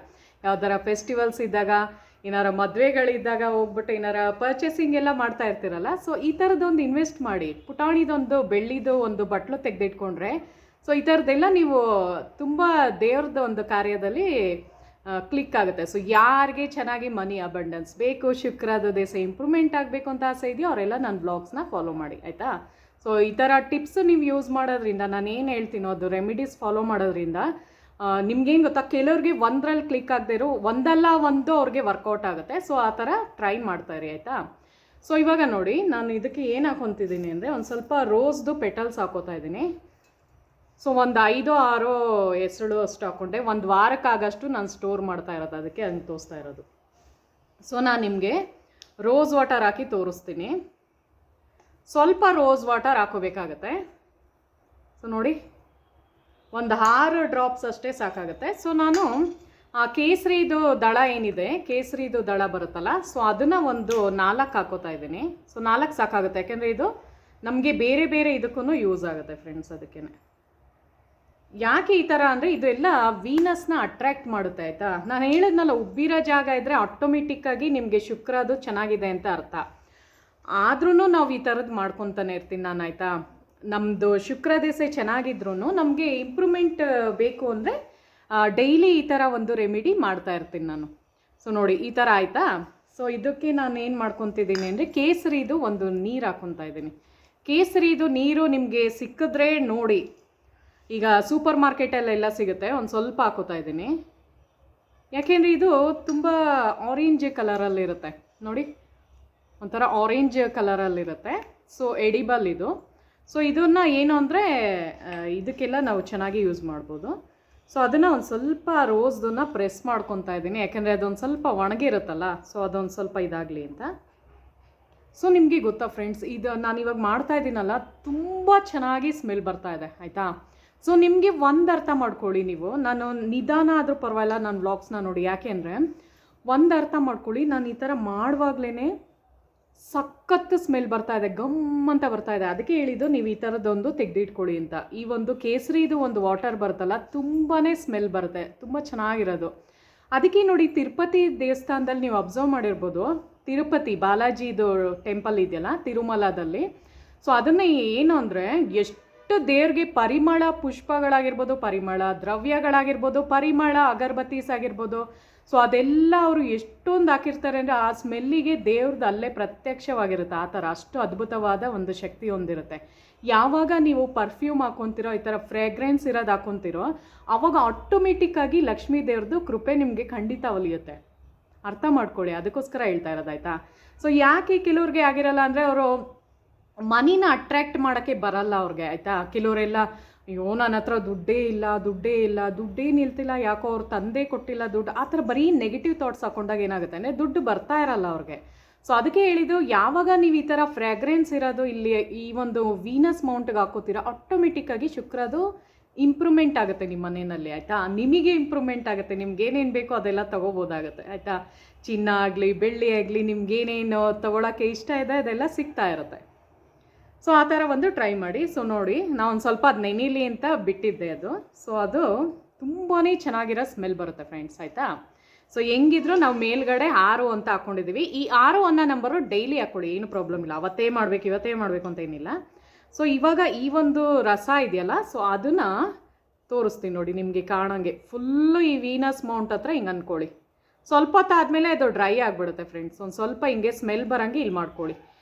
ಯಾವ್ದಾರ ಫೆಸ್ಟಿವಲ್ಸ್ ಇದ್ದಾಗ, ಏನಾರ ಮದುವೆಗಳಿದ್ದಾಗ ಹೋಗ್ಬಿಟ್ಟು ಏನಾರ ಪರ್ಚೇಸಿಂಗ್ ಎಲ್ಲ ಮಾಡ್ತಾ ಇರ್ತೀರಲ್ಲ. ಸೊ ಈ ಥರದ್ದೊಂದು ಇನ್ವೆಸ್ಟ್ ಮಾಡಿ, ಪುಟಾಣಿದೊಂದು ಬೆಳ್ಳಿದು ಒಂದು ಬಟ್ಲು ತೆಗೆದಿಟ್ಕೊಂಡ್ರೆ ಸೊ ಈ ಥರದ್ದೆಲ್ಲ ನೀವು ತುಂಬ ದೇವ್ರದ್ದು ಒಂದು ಕಾರ್ಯದಲ್ಲಿ ಕ್ಲಿಕ್ ಆಗುತ್ತೆ. ಸೊ ಯಾರಿಗೆ ಚೆನ್ನಾಗಿ ಮನಿ ಅಬಂಡೆನ್ಸ್ ಬೇಕು, ಶುಕ್ರದ ದಶೆ ಇಂಪ್ರೂವ್ಮೆಂಟ್ ಆಗಬೇಕು ಅಂತ ಆಸೆ ಇದೆಯೋ ಅವರೆಲ್ಲ ನನ್ನ ಬ್ಲಾಗ್ಸ್ನ ಫಾಲೋ ಮಾಡಿ ಆಯಿತಾ. ಸೊ ಈ ಥರ ಟಿಪ್ಸ್ ನೀವು ಯೂಸ್ ಮಾಡೋದ್ರಿಂದ, ನಾನು ಏನು ಹೇಳ್ತೀನೋ ಅದು ರೆಮಿಡೀಸ್ ಫಾಲೋ ಮಾಡೋದ್ರಿಂದ ನಿಮ್ಗೇನು ಗೊತ್ತಾ, ಕೆಲವ್ರಿಗೆ ಒಂದರಲ್ಲಿ ಕ್ಲಿಕ್ ಆಗದೆ ಇರೋ ಒಂದಲ್ಲ ಒಂದು ಅವ್ರಿಗೆ ವರ್ಕೌಟ್ ಆಗುತ್ತೆ. ಸೊ ಆ ಥರ ಟ್ರೈ ಮಾಡ್ತಾಯಿರಿ ಆಯಿತಾ. ಸೊ ಇವಾಗ ನೋಡಿ, ನಾನು ಇದಕ್ಕೆ ಏನು ಹಾಕೊತಿದ್ದೀನಿ ಅಂದರೆ ಒಂದು ಸ್ವಲ್ಪ ರೋಸ್ದು ಪೆಟಲ್ಸ್ ಹಾಕೋತಾ ಇದ್ದೀನಿ. ಸೊ ಒಂದು 5-6 ಹೆಸರು ಅಷ್ಟು ಹಾಕ್ಕೊಂಡೆ. ಒಂದು ವಾರಕ್ಕಾಗಷ್ಟು ನಾನು ಸ್ಟೋರ್ ಮಾಡ್ತಾ ಇರೋದು, ಅದಕ್ಕೆ ಹಂಗೆ ತೋರಿಸ್ತಾ ಇರೋದು. ಸೊ ನಾನು ನಿಮಗೆ ರೋಸ್ ವಾಟರ್ ಹಾಕಿ ತೋರಿಸ್ತೀನಿ. ಸ್ವಲ್ಪ ರೋಸ್ ವಾಟರ್ ಹಾಕೋಬೇಕಾಗತ್ತೆ. ಸೊ ನೋಡಿ, ಒಂದು 6 ಡ್ರಾಪ್ಸ್ ಅಷ್ಟೇ ಸಾಕಾಗುತ್ತೆ. ಸೊ ನಾನು ಕೇಸರಿದು ದಳ ಏನಿದೆ, ಕೇಸರಿದು ದಳ ಬರುತ್ತಲ್ಲ, ಸೊ ಅದನ್ನು ಒಂದು 4 ಹಾಕೋತಾ ಇದ್ದೀನಿ. ಸೊ 4 ಸಾಕಾಗುತ್ತೆ, ಯಾಕೆಂದರೆ ಇದು ನಮಗೆ ಬೇರೆ ಬೇರೆ ಇದಕ್ಕೂ ಯೂಸ್ ಆಗುತ್ತೆ ಫ್ರೆಂಡ್ಸ್. ಅದಕ್ಕೇ ಯಾಕೆ ಈ ಥರ ಅಂದರೆ ಇದು ಎಲ್ಲ ವೀನಸ್ನ ಅಟ್ರ್ಯಾಕ್ಟ್ ಮಾಡುತ್ತೆ ಆಯಿತಾ. ನಾನು ಹೇಳಿದ್ನಲ್ಲ, ಉಬ್ಬಿರೋ ಜಾಗ ಇದ್ದರೆ ಆಟೋಮೆಟಿಕ್ಕಾಗಿ ನಿಮಗೆ ಶುಕ್ರದು ಚೆನ್ನಾಗಿದೆ ಅಂತ ಅರ್ಥ. ಆದ್ರೂ ನಾವು ಈ ಥರದ್ದು ಮಾಡ್ಕೊತಾನೆ ಇರ್ತೀನಿ ನಾನು ಆಯಿತಾ. ನಮ್ಮದು ಶುಕ್ರ ದೆಸೆ ಚೆನ್ನಾಗಿದ್ರೂ ನಮಗೆ ಇಂಪ್ರೂವ್ಮೆಂಟ್ ಬೇಕು ಅಂದರೆ ಡೈಲಿ ಈ ಥರ ಒಂದು ರೆಮಿಡಿ ಮಾಡ್ತಾ ಇರ್ತೀನಿ ನಾನು. ಸೊ ನೋಡಿ, ಈ ಥರ ಆಯಿತಾ. ಸೊ ಇದಕ್ಕೆ ನಾನು ಏನು ಮಾಡ್ಕೊತಿದ್ದೀನಿ ಅಂದರೆ ಕೇಸರಿದು ಒಂದು ನೀರು ಹಾಕ್ಕೊತಾ ಇದ್ದೀನಿ. ಕೇಸರಿದು ನೀರು ನಿಮಗೆ ಸಿಕ್ಕಿದ್ರೆ ನೋಡಿ, ಈಗ ಸೂಪರ್ ಮಾರ್ಕೆಟಲ್ಲೆಲ್ಲ ಸಿಗುತ್ತೆ, ಒಂದು ಸ್ವಲ್ಪ ಹಾಕೋತಾ ಇದ್ದೀನಿ. ಯಾಕೆಂದರೆ ಇದು ತುಂಬ ಆರೆಂಜ್ ಕಲರಲ್ಲಿರುತ್ತೆ ನೋಡಿ, ಒಂಥರ ಆರೆಂಜ್ ಕಲರಲ್ಲಿರುತ್ತೆ. ಸೊ ಎಡಿಬಲ್ ಇದು. ಸೊ ಇದನ್ನು ಏನು ಅಂದರೆ ಇದಕ್ಕೆಲ್ಲ ನಾವು ಚೆನ್ನಾಗಿ ಯೂಸ್ ಮಾಡ್ಬೋದು. ಸೊ ಅದನ್ನು ಒಂದು ಸ್ವಲ್ಪ ರೋಸ್ದನ್ನು ಪ್ರೆಸ್ ಮಾಡ್ಕೊತಾ ಇದ್ದೀನಿ, ಯಾಕೆಂದರೆ ಅದೊಂದು ಸ್ವಲ್ಪ ಒಣಗಿರುತ್ತಲ್ಲ, ಸೊ ಅದೊಂದು ಸ್ವಲ್ಪ ಇದಾಗಲಿ ಅಂತ. ಸೊ ನಿಮಗೆ ಗೊತ್ತಾ ಫ್ರೆಂಡ್ಸ್, ಇದು ನಾನು ಇವಾಗ ಮಾಡ್ತಾ ಇದ್ದೀನಲ್ಲ, ತುಂಬ ಚೆನ್ನಾಗಿ ಸ್ಮೆಲ್ ಬರ್ತಾ ಇದೆ ಆಯಿತಾ. ಸೊ ನಿಮಗೆ ಒಂದು ಅರ್ಥ ಮಾಡ್ಕೊಳ್ಳಿ ನೀವು, ನಾನು ನಿಧಾನ ಆದರೂ ಪರವಾಗಿಲ್ಲ ನಾನು ವ್ಲಾಗ್ಸ್ನ ನೋಡಿ, ಯಾಕೆಂದರೆ ಒಂದು ಅರ್ಥ ಮಾಡ್ಕೊಳ್ಳಿ, ನಾನು ಈ ಥರ ಮಾಡುವಾಗಲೇ ಸಖತ್ತು ಸ್ಮೆಲ್ ಬರ್ತಾ ಇದೆ, ಗಮ್ ಅಂತ ಬರ್ತಾ ಇದೆ. ಅದಕ್ಕೆ ಹೇಳಿದ್ದು ನೀವು ಈ ಥರದ್ದೊಂದು ತೆಗೆದಿಟ್ಕೊಳ್ಳಿ ಅಂತ. ಈ ಒಂದು ಕೇಸರಿದು ಒಂದು ವಾಟರ್ ಬರುತ್ತಲ್ಲ, ತುಂಬಾ ಸ್ಮೆಲ್ ಬರುತ್ತೆ, ತುಂಬ ಚೆನ್ನಾಗಿರೋದು. ಅದಕ್ಕೆ ನೋಡಿ, ತಿರುಪತಿ ದೇವಸ್ಥಾನದಲ್ಲಿ ನೀವು ಅಬ್ಸರ್ವ್ ಮಾಡಿರ್ಬೋದು, ತಿರುಪತಿ ಬಾಲಾಜಿದು ಟೆಂಪಲ್ ಇದೆಯಲ್ಲ ತಿರುಮಲದಲ್ಲಿ. ಸೊ ಅದನ್ನು ಏನು ಅಂದರೆ ಎಷ್ಟು ದೇವ್ರಿಗೆ ಪರಿಮಳ ಪುಷ್ಪಗಳಾಗಿರ್ಬೋದು, ಪರಿಮಳ ದ್ರವ್ಯಗಳಾಗಿರ್ಬೋದು, ಪರಿಮಳ ಅಗರಬತ್ತೀಸ್ ಆಗಿರ್ಬೋದು, ಸೊ ಅದೆಲ್ಲ ಅವರು ಎಷ್ಟೊಂದು ಹಾಕಿರ್ತಾರೆ ಅಂದರೆ ಆ ಸ್ಮೆಲ್ಲಿಗೆ ದೇವ್ರದ್ದು ಅಲ್ಲೇ ಪ್ರತ್ಯಕ್ಷವಾಗಿರುತ್ತೆ. ಆ ಥರ ಅಷ್ಟು ಅದ್ಭುತವಾದ ಒಂದು ಶಕ್ತಿ ಹೊಂದಿರುತ್ತೆ. ಯಾವಾಗ ನೀವು ಪರ್ಫ್ಯೂಮ್ ಹಾಕೊತಿರೋ, ಈ ಥರ ಫ್ರೇಗ್ರೆನ್ಸ್ ಇರೋದು ಹಾಕೊತಿರೋ, ಆವಾಗ ಆಟೋಮೆಟಿಕ್ಕಾಗಿ ಲಕ್ಷ್ಮೀ ದೇವ್ರದ್ದು ಕೃಪೆ ನಿಮಗೆ ಖಂಡಿತ ಒಲಿಯುತ್ತೆ. ಅರ್ಥ ಮಾಡ್ಕೊಳ್ಳಿ, ಅದಕ್ಕೋಸ್ಕರ ಹೇಳ್ತಾ ಇರೋದಾಯ್ತಾ. ಸೊ ಯಾಕೆ ಕೆಲವ್ರಿಗೆ ಆಗಿರಲ್ಲ ಅಂದರೆ, ಅವರು ಮನಿನ ಅಟ್ರ್ಯಾಕ್ಟ್ ಮಾಡೋಕ್ಕೆ ಬರಲ್ಲ ಅವ್ರಿಗೆ ಆಯಿತಾ. ಕೆಲವರೆಲ್ಲ ಅಯ್ಯೋ ನನ್ನ ಹತ್ರ ದುಡ್ಡೇ ಇಲ್ಲ, ದುಡ್ಡೇ ನಿಲ್ತಿಲ್ಲ, ಯಾಕೋ ಅವ್ರ ತಂದೆ ಕೊಟ್ಟಿಲ್ಲ ದುಡ್ಡು, ಆ ಥರ ಬರೀ ನೆಗೆಟಿವ್ ಥಾಟ್ಸ್ ಹಾಕೊಂಡಾಗ ಏನಾಗುತ್ತೆ ಅಂದರೆ ದುಡ್ಡು ಬರ್ತಾ ಇರಲ್ಲ ಅವ್ರಿಗೆ. ಸೊ ಅದಕ್ಕೆ ಹೇಳಿದ್ದು, ಯಾವಾಗ ನೀವು ಈ ಥರ ಫ್ರ್ಯಾಗ್ರೆನ್ಸ್ ಇರೋದು ಇಲ್ಲಿ ಈ ಒಂದು ವೀನಸ್ ಮೌಂಟ್ಗೆ ಹಾಕೋತೀರ, ಆಟೋಮೆಟಿಕ್ಕಾಗಿ ಶುಕ್ರದು ಇಂಪ್ರೂವ್ಮೆಂಟ್ ಆಗುತ್ತೆ ನಿಮ್ಮ ಮನೆಯಲ್ಲಿ ಆಯಿತಾ. ನಿಮಗೆ ಇಂಪ್ರೂವ್ಮೆಂಟ್ ಆಗುತ್ತೆ, ನಿಮ್ಗೆ ಏನೇನು ಬೇಕೋ ಅದೆಲ್ಲ ತೊಗೋಬೋದಾಗುತ್ತೆ ಆಯಿತಾ. ಚಿನ್ನ ಆಗಲಿ ಬೆಳ್ಳಿ ಆಗಲಿ, ನಿಮ್ಗೇನೇನು ತೊಗೊಳಕ್ಕೆ ಇಷ್ಟ ಇದೆ ಅದೆಲ್ಲ ಸಿಗ್ತಾ ಇರುತ್ತೆ. ಸೊ ಆ ಥರ ಒಂದು ಟ್ರೈ ಮಾಡಿ. ಸೊ ನೋಡಿ, ನಾವು ಒಂದು ಸ್ವಲ್ಪ ಅದು ನೆನೀಲಿ ಅಂತ ಬಿಟ್ಟಿದ್ದೆ ಅದು. ಸೊ ಅದು ತುಂಬಾ ಚೆನ್ನಾಗಿರೋ ಸ್ಮೆಲ್ ಬರುತ್ತೆ ಫ್ರೆಂಡ್ಸ್ ಆಯಿತಾ. ಸೊ ಹೆಂಗಿದ್ರು ನಾವು ಮೇಲ್ಗಡೆ 6 ಅಂತ ಹಾಕ್ಕೊಂಡಿದ್ದೀವಿ. ಈ 6 ಅನ್ನೋ ನಂಬರು ಡೈಲಿ ಹಾಕ್ಕೊಳ್ಳಿ, ಏನು ಪ್ರಾಬ್ಲಮ್ ಇಲ್ಲ. ಇವತ್ತೇ ಮಾಡಬೇಕು ಅಂತ ಏನಿಲ್ಲ. ಸೊ ಇವಾಗ ಈ ಒಂದು ರಸ ಇದೆಯಲ್ಲ, ಸೊ ಅದನ್ನು ತೋರಿಸ್ತೀನಿ ನೋಡಿ ನಿಮಗೆ ಕಾಣೋಂಗೆ. ಫುಲ್ಲು ಈ ವೀನಸ್ ಮೌಂಟ್ ಹತ್ರ ಹಿಂಗೆ ಅಂದ್ಕೊಳ್ಳಿ. ಸ್ವಲ್ಪ ಹೊತ್ತಾದಮೇಲೆ ಅದು ಡ್ರೈ ಆಗಿಬಿಡುತ್ತೆ ಫ್ರೆಂಡ್ಸ್. ಒಂದು ಸ್ವಲ್ಪ ಹಿಂಗೆ ಸ್ಮೆಲ್ ಬರೋಂಗೆ ಇಲ್ಲಿ ಮಾಡ್ಕೊಳ್ಳಿ.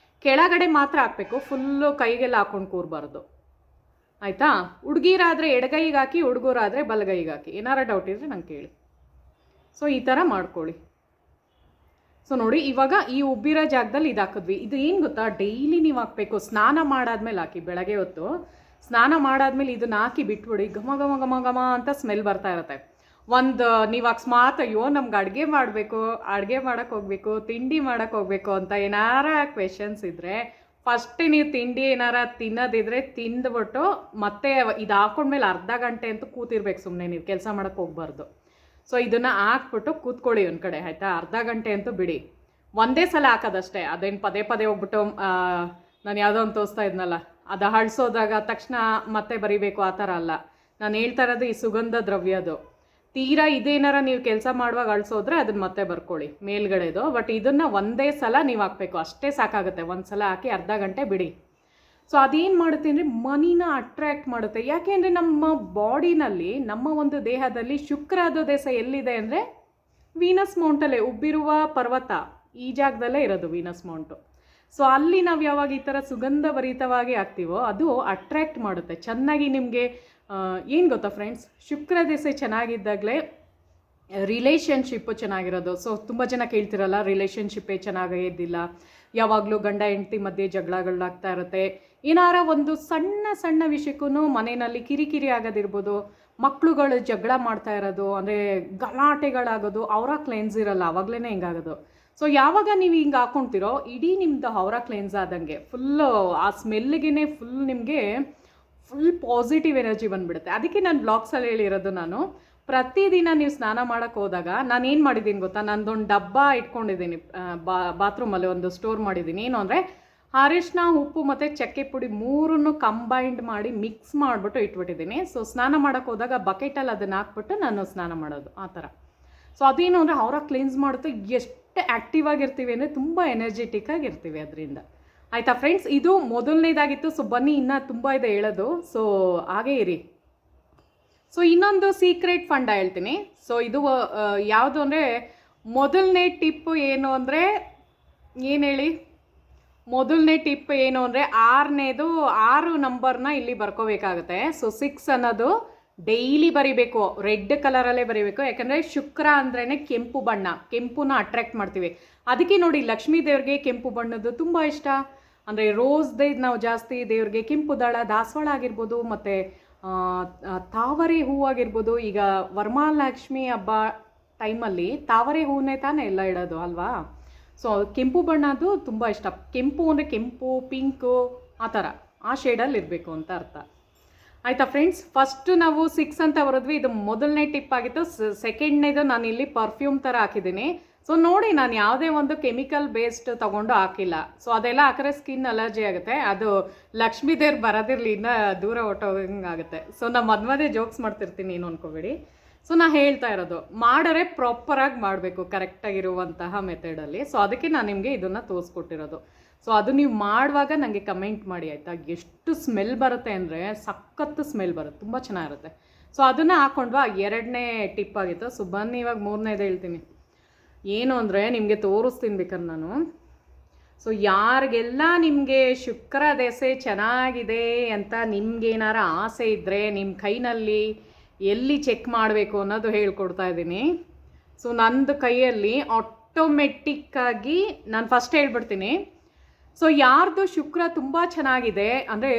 ಕೆಳಗಡೆ ಮಾತ್ರ ಹಾಕಬೇಕು, ಫುಲ್ಲು ಕೈಗೆಲ್ಲ ಹಾಕ್ಕೊಂಡು ಕೂರಬಾರ್ದು ಆಯಿತಾ. ಹುಡುಗಿರಾದರೆ ಎಡಗೈಗೆ ಹಾಕಿ, ಹುಡುಗರಾದರೆ ಬಲಗೈಗೆ ಹಾಕಿ. ಏನಾರ ಡೌಟ್ ಇದ್ದರೆ ನಂಗೆ ಕೇಳಿ. ಸೊ ಈ ಥರ ಮಾಡ್ಕೊಳ್ಳಿ. ಸೊ ನೋಡಿ, ಇವಾಗ ಈ ಉಬ್ಬಿರೋ ಜಾಗದಲ್ಲಿ ಇದು ಹಾಕಿದ್ವಿ. ಇದು ಏನು ಗೊತ್ತಾ, ಡೈಲಿ ನೀವು ಹಾಕಬೇಕು. ಸ್ನಾನ ಮಾಡಾದ್ಮೇಲೆ ಹಾಕಿ, ಬೆಳಗ್ಗೆ ಹೊತ್ತು ಸ್ನಾನ ಮಾಡಾದ್ಮೇಲೆ ಇದನ್ನ ಹಾಕಿ ಬಿಟ್ಬಿಡಿ. ಘಮ ಘಮ ಘಮ ಘಮ ಅಂತ ಸ್ಮೆಲ್ ಬರ್ತಾ ಇರುತ್ತೆ. ಒಂದು ನೀವು ಅಕಸ್ಮಾತ್ ಅಯ್ಯೋ ನಮ್ಗೆ ಅಡುಗೆ ಮಾಡಬೇಕು, ಅಡುಗೆ ಮಾಡೋಕ್ಕೆ ಹೋಗಬೇಕು, ತಿಂಡಿ ಮಾಡೋಕ್ಕೆ ಹೋಗಬೇಕು ಅಂತ ಏನಾರ ಕ್ವೆಶನ್ಸ್ ಇದ್ದರೆ, ಫಸ್ಟ್ ನೀವು ತಿಂಡಿ ಏನಾರ ತಿನ್ನೋದಿದ್ರೆ ತಿಂದ್ಬಿಟ್ಟು ಮತ್ತೆ ಇದು ಹಾಕೊಂಡ್ಮೇಲೆ ಅರ್ಧ ಗಂಟೆ ಅಂತೂ ಕೂತಿರ್ಬೇಕು ಸುಮ್ಮನೆ, ನೀವು ಕೆಲಸ ಮಾಡೋಕ್ಕೆ ಹೋಗ್ಬಾರ್ದು. ಸೊ ಇದನ್ನು ಹಾಕ್ಬಿಟ್ಟು ಕೂತ್ಕೊಳ್ಳಿ ಒಂದು ಕಡೆ ಆಯಿತಾ. ಅರ್ಧ ಗಂಟೆ ಅಂತೂ ಬಿಡಿ, ಒಂದೇ ಸಲ ಹಾಕೋದಷ್ಟೇ. ಅದೇನು ಪದೇ ಪದೇ ಹೋಗ್ಬಿಟ್ಟು ನಾನು ಯಾವುದೋ ಒಂದು ತೋರಿಸ್ತಾ ಇದ್ನಲ್ಲ, ಅದು ಹಳ್ಸೋದಾಗ ತಕ್ಷಣ ಮತ್ತೆ ಬರಿಬೇಕು ಆ ಥರ ಅಲ್ಲ. ನಾನು ಹೇಳ್ತಾ ಇರೋದು ಈ ಸುಗಂಧ ದ್ರವ್ಯದು. ತೀರಾ ಇದೇನಾರ ನೀವು ಕೆಲಸ ಮಾಡುವಾಗ ಅಳಿಸೋದ್ರೆ ಅದನ್ನು ಮತ್ತೆ ಬರ್ಕೊಳ್ಳಿ ಮೇಲ್ಗಡೆದು. ಬಟ್ ಇದನ್ನು ಒಂದೇ ಸಲ ನೀವು ಹಾಕಬೇಕು, ಅಷ್ಟೇ ಸಾಕಾಗುತ್ತೆ. ಒಂದು ಸಲ ಹಾಕಿ ಅರ್ಧ ಗಂಟೆ ಬಿಡಿ. ಸೊ ಅದೇನು ಮಾಡುತ್ತೆ ಅಂದರೆ ಮನಿನ ಅಟ್ರ್ಯಾಕ್ಟ್ ಮಾಡುತ್ತೆ. ಯಾಕೆ ಅಂದರೆ ನಮ್ಮ ಬಾಡಿನಲ್ಲಿ, ನಮ್ಮ ಒಂದು ದೇಹದಲ್ಲಿ ಶುಕ್ರದ ದೇಶ ಎಲ್ಲಿದೆ ಅಂದರೆ ವೀನಸ್ ಮೌಂಟಲ್ಲೇ, ಉಬ್ಬಿರುವ ಪರ್ವತ ಈ ಜಾಗದಲ್ಲೇ ಇರೋದು ವೀನಸ್ ಮೌಂಟು. ಸೊ ಅಲ್ಲಿ ನಾವು ಯಾವಾಗ ಈ ಥರ ಸುಗಂಧ ಭರಿತವಾಗಿ ಹಾಕ್ತೀವೋ ಅದು ಅಟ್ರ್ಯಾಕ್ಟ್ ಮಾಡುತ್ತೆ ಚೆನ್ನಾಗಿ. ನಿಮಗೆ ಏನು ಗೊತ್ತಾ ಫ್ರೆಂಡ್ಸ್, ಶುಕ್ರ ದೆಸೆ ಚೆನ್ನಾಗಿದ್ದಾಗಲೇ ರಿಲೇಷನ್ಶಿಪ್ಪು ಚೆನ್ನಾಗಿರೋದು. ಸೊ ತುಂಬ ಜನ ಕೇಳ್ತಿರಲ್ಲ, ರಿಲೇಷನ್ಶಿಪ್ಪೇ ಚೆನ್ನಾಗಿದ್ದಿಲ್ಲ, ಯಾವಾಗಲೂ ಗಂಡ ಹೆಂಡತಿ ಮಧ್ಯೆ ಜಗಳಗಳಾಗ್ತಾ ಇರುತ್ತೆ, ಏನಾರ ಒಂದು ಸಣ್ಣ ಸಣ್ಣ ವಿಷಯಕ್ಕೂ ಮನೆಯಲ್ಲಿ ಕಿರಿಕಿರಿ ಆಗೋದಿರ್ಬೋದು, ಮಕ್ಕಳುಗಳು ಜಗಳ ಮಾಡ್ತಾ ಇರೋದು, ಅಂದರೆ ಗಲಾಟೆಗಳಾಗೋದು, ಅವರ ಕ್ಲೆನ್ಸ್ ಇರಲ್ಲ, ಆವಾಗಲೇ ಹಿಂಗಾಗೋದು. ಸೊ ಯಾವಾಗ ನೀವು ಹಿಂಗೆ ಹಾಕ್ಕೊಳ್ತಿರೋ ಇಡೀ ನಿಮ್ಮದು ಅವರ ಕ್ಲೆನ್ಸ್ ಆದಂಗೆ ಫುಲ್ಲು ಆ ಸ್ಮೆಲ್ಗೆ ನಿಮಗೆ ಫುಲ್ ಪಾಸಿಟಿವ್ ಎನರ್ಜಿ ಬಂದುಬಿಡುತ್ತೆ. ಅದಕ್ಕೆ ನಾನು ಬ್ಲಾಗ್ಸಲ್ಲಿ ಹೇಳಿರೋದು, ನಾನು ಪ್ರತಿದಿನ ನೀವು ಸ್ನಾನ ಮಾಡೋಕ್ಕೆ ಹೋದಾಗ ನಾನು ಏನು ಮಾಡಿದ್ದೀನಿ ಗೊತ್ತಾ, ನಂದೊಂದು ಡಬ್ಬ ಇಟ್ಕೊಂಡಿದ್ದೀನಿ ಬಾತ್ರೂಮಲ್ಲಿ, ಒಂದು ಸ್ಟೋರ್ ಮಾಡಿದ್ದೀನಿ. ಏನು ಅಂದರೆ ಅರಿಶಿನ, ಉಪ್ಪು ಮತ್ತು ಚಕ್ಕೆ ಪುಡಿ ಮೂರನ್ನು ಕಂಬೈಂಡ್ ಮಾಡಿ ಮಿಕ್ಸ್ ಮಾಡಿಬಿಟ್ಟು ಇಟ್ಬಿಟ್ಟಿದ್ದೀನಿ. ಸೊ ಸ್ನಾನ ಮಾಡೋಕ್ಕೆ ಹೋದಾಗ ಬಕೆಟಲ್ಲಿ ಅದನ್ನು ಹಾಕ್ಬಿಟ್ಟು ನಾನು ಸ್ನಾನ ಮಾಡೋದು ಆ ಥರ. ಸೊ ಅದೇನು ಅಂದರೆ ಅವರ ಕ್ಲೀನ್ಸ್ ಮಾಡುತ್ತೆ, ಎಷ್ಟು ಆ್ಯಕ್ಟಿವ್ ಆಗಿರ್ತೀವಿ ಅಂದರೆ ತುಂಬ ಎನರ್ಜೆಟಿಕ್ ಆಗಿರ್ತೀವಿ ಅದರಿಂದ. ಆಯಿತಾ ಫ್ರೆಂಡ್ಸ್, ಇದು ಮೊದಲನೇದಾಗಿತ್ತು. ಸೊ ಬನ್ನಿ, ಇನ್ನೂ ತುಂಬ ಇದೆ ಹೇಳೋದು, ಸೊ ಹಾಗೇ ಇರಿ. ಸೊ ಇನ್ನೊಂದು ಸೀಕ್ರೆಟ್ ಫಂಡ ಹೇಳ್ತೀನಿ. ಸೊ ಇದು ಯಾವುದು ಅಂದರೆ, ಮೊದಲನೇ ಟಿಪ್ ಏನು ಅಂದರೆ, ಏನು ಹೇಳಿ, ಮೊದಲನೇ ಟಿಪ್ ಏನು ಅಂದರೆ 6 ನಂಬರ್ನ ಇಲ್ಲಿ ಬರ್ಕೋಬೇಕಾಗುತ್ತೆ. ಸೊ 6 ಅನ್ನೋದು ಡೈಲಿ ಬರಿಬೇಕು, ರೆಡ್ ಕಲರಲ್ಲೇ ಬರಿಬೇಕು. ಯಾಕಂದರೆ ಶುಕ್ರ ಅಂದ್ರೇ ಕೆಂಪು ಬಣ್ಣ, ಕೆಂಪುನ ಅಟ್ರ್ಯಾಕ್ಟ್ ಮಾಡ್ತೀವಿ. ಅದಕ್ಕೆ ನೋಡಿ, ಲಕ್ಷ್ಮೀ ದೇವ್ರಿಗೆ ಕೆಂಪು ಬಣ್ಣದ್ದು ತುಂಬ ಇಷ್ಟ. ಅಂದರೆ ರೋಸ್ದೇ ನಾವು ಜಾಸ್ತಿ ದೇವ್ರಿಗೆ ಕೆಂಪು ದಳ, ದಾಸವಾಳ ಆಗಿರ್ಬೋದು, ಮತ್ತು ತಾವರೆ ಹೂವು ಆಗಿರ್ಬೋದು. ಈಗ ವರಮಹಾಲಕ್ಷ್ಮಿ ಹಬ್ಬ ಟೈಮಲ್ಲಿ ತಾವರೆ ಹೂವನ್ನೇ ತಾನೇ ಎಲ್ಲ ಇಡೋದು ಅಲ್ವಾ. ಸೊ ಕೆಂಪು ಬಣ್ಣದ್ದು ತುಂಬ ಇಷ್ಟ. ಕೆಂಪು ಅಂದರೆ ಕೆಂಪು, ಪಿಂಕು, ಆ ಥರ ಆ ಶೇಡಲ್ಲಿ ಇರಬೇಕು ಅಂತ ಅರ್ಥ. ಆಯಿತಾ ಫ್ರೆಂಡ್ಸ್, ಫಸ್ಟು ನಾವು 6 ಅಂತ ಬರೋದ್ವಿ, ಇದು ಮೊದಲನೇ ಟಿಪ್ ಆಗಿತ್ತು. ಸೆಕೆಂಡ್ನೇದು ನಾನು ಇಲ್ಲಿ ಪರ್ಫ್ಯೂಮ್ ಥರ ಹಾಕಿದ್ದೀನಿ. ಸೊ ನೋಡಿ, ನಾನು ಯಾವುದೇ ಒಂದು ಕೆಮಿಕಲ್ ಬೇಸ್ಡ್ ತೊಗೊಂಡು ಹಾಕಿಲ್ಲ. ಸೊ ಅದೆಲ್ಲ ಹಾಕಿದ್ರೆ ಸ್ಕಿನ್ ಅಲರ್ಜಿ ಆಗುತ್ತೆ. ಅದು ಲಕ್ಷ್ಮೀ ದೇವ್ರು ಬರೋದಿರಲಿ, ಇನ್ನೂ ದೂರ ಹೊಟ್ಟೋಗಂಗೆ ಆಗುತ್ತೆ. ಸೊ ನಾನು ಮಧ್ಯ ಜೋಕ್ಸ್ ಮಾಡ್ತಿರ್ತೀನಿ, ಏನು ಅನ್ಕೋಬೇಡಿ. ಸೊ ನಾನು ಹೇಳ್ತಾ ಇರೋದು, ಮಾಡಿದ್ರೆ ಪ್ರಾಪರಾಗಿ ಮಾಡಬೇಕು, ಕರೆಕ್ಟಾಗಿರುವಂತಹ ಮೆಥಡಲ್ಲಿ. ಸೊ ಅದಕ್ಕೆ ನಾನು ನಿಮಗೆ ಇದನ್ನು ತೋರಿಸ್ಕೊಟ್ಟಿರೋದು. ಸೊ ಅದು ನೀವು ಮಾಡುವಾಗ ನನಗೆ ಕಮೆಂಟ್ ಮಾಡಿ ಆಯಿತಾ. ಎಷ್ಟು ಸ್ಮೆಲ್ ಬರುತ್ತೆ ಅಂದರೆ ಸಖತ್ತು ಸ್ಮೆಲ್ ಬರುತ್ತೆ, ತುಂಬ ಚೆನ್ನಾಗಿರುತ್ತೆ. ಸೊ ಅದನ್ನು ಹಾಕ್ಕೊಂಡ್ವಾ, 2ನೇ ಟಿಪ್ ಆಗಿತ್ತು. ಸೊ ಬನ್ನಿ ಇವಾಗ 3ನೇದು ಹೇಳ್ತೀನಿ. ಏನು ಅಂದರೆ ನಿಮಗೆ ತೋರಿಸ್ತೀನಿ ಬೇಕಾದ್ರೆ ನಾನು. ಸೊ ಯಾರಿಗೆಲ್ಲ ನಿಮಗೆ ಶುಕ್ರ ದೆಸೆ ಚೆನ್ನಾಗಿದೆ ಅಂತ ನಿಮ್ಗೇನಾರ ಆಸೆ ಇದ್ದರೆ, ನಿಮ್ಮ ಕೈನಲ್ಲಿ ಎಲ್ಲಿ ಚೆಕ್ ಮಾಡಬೇಕು ಅನ್ನೋದು ಹೇಳ್ಕೊಡ್ತಾ ಇದ್ದೀನಿ. ಸೊ ನಂದು ಕೈಯಲ್ಲಿ ಆಟೋಮೆಟಿಕ್ಕಾಗಿ ನಾನು ಫಸ್ಟ್ ಹೇಳ್ಬಿಡ್ತೀನಿ. ಸೊ ಯಾರ್ದು ಶುಕ್ರ ತುಂಬ ಚೆನ್ನಾಗಿದೆ ಅಂದರೆ,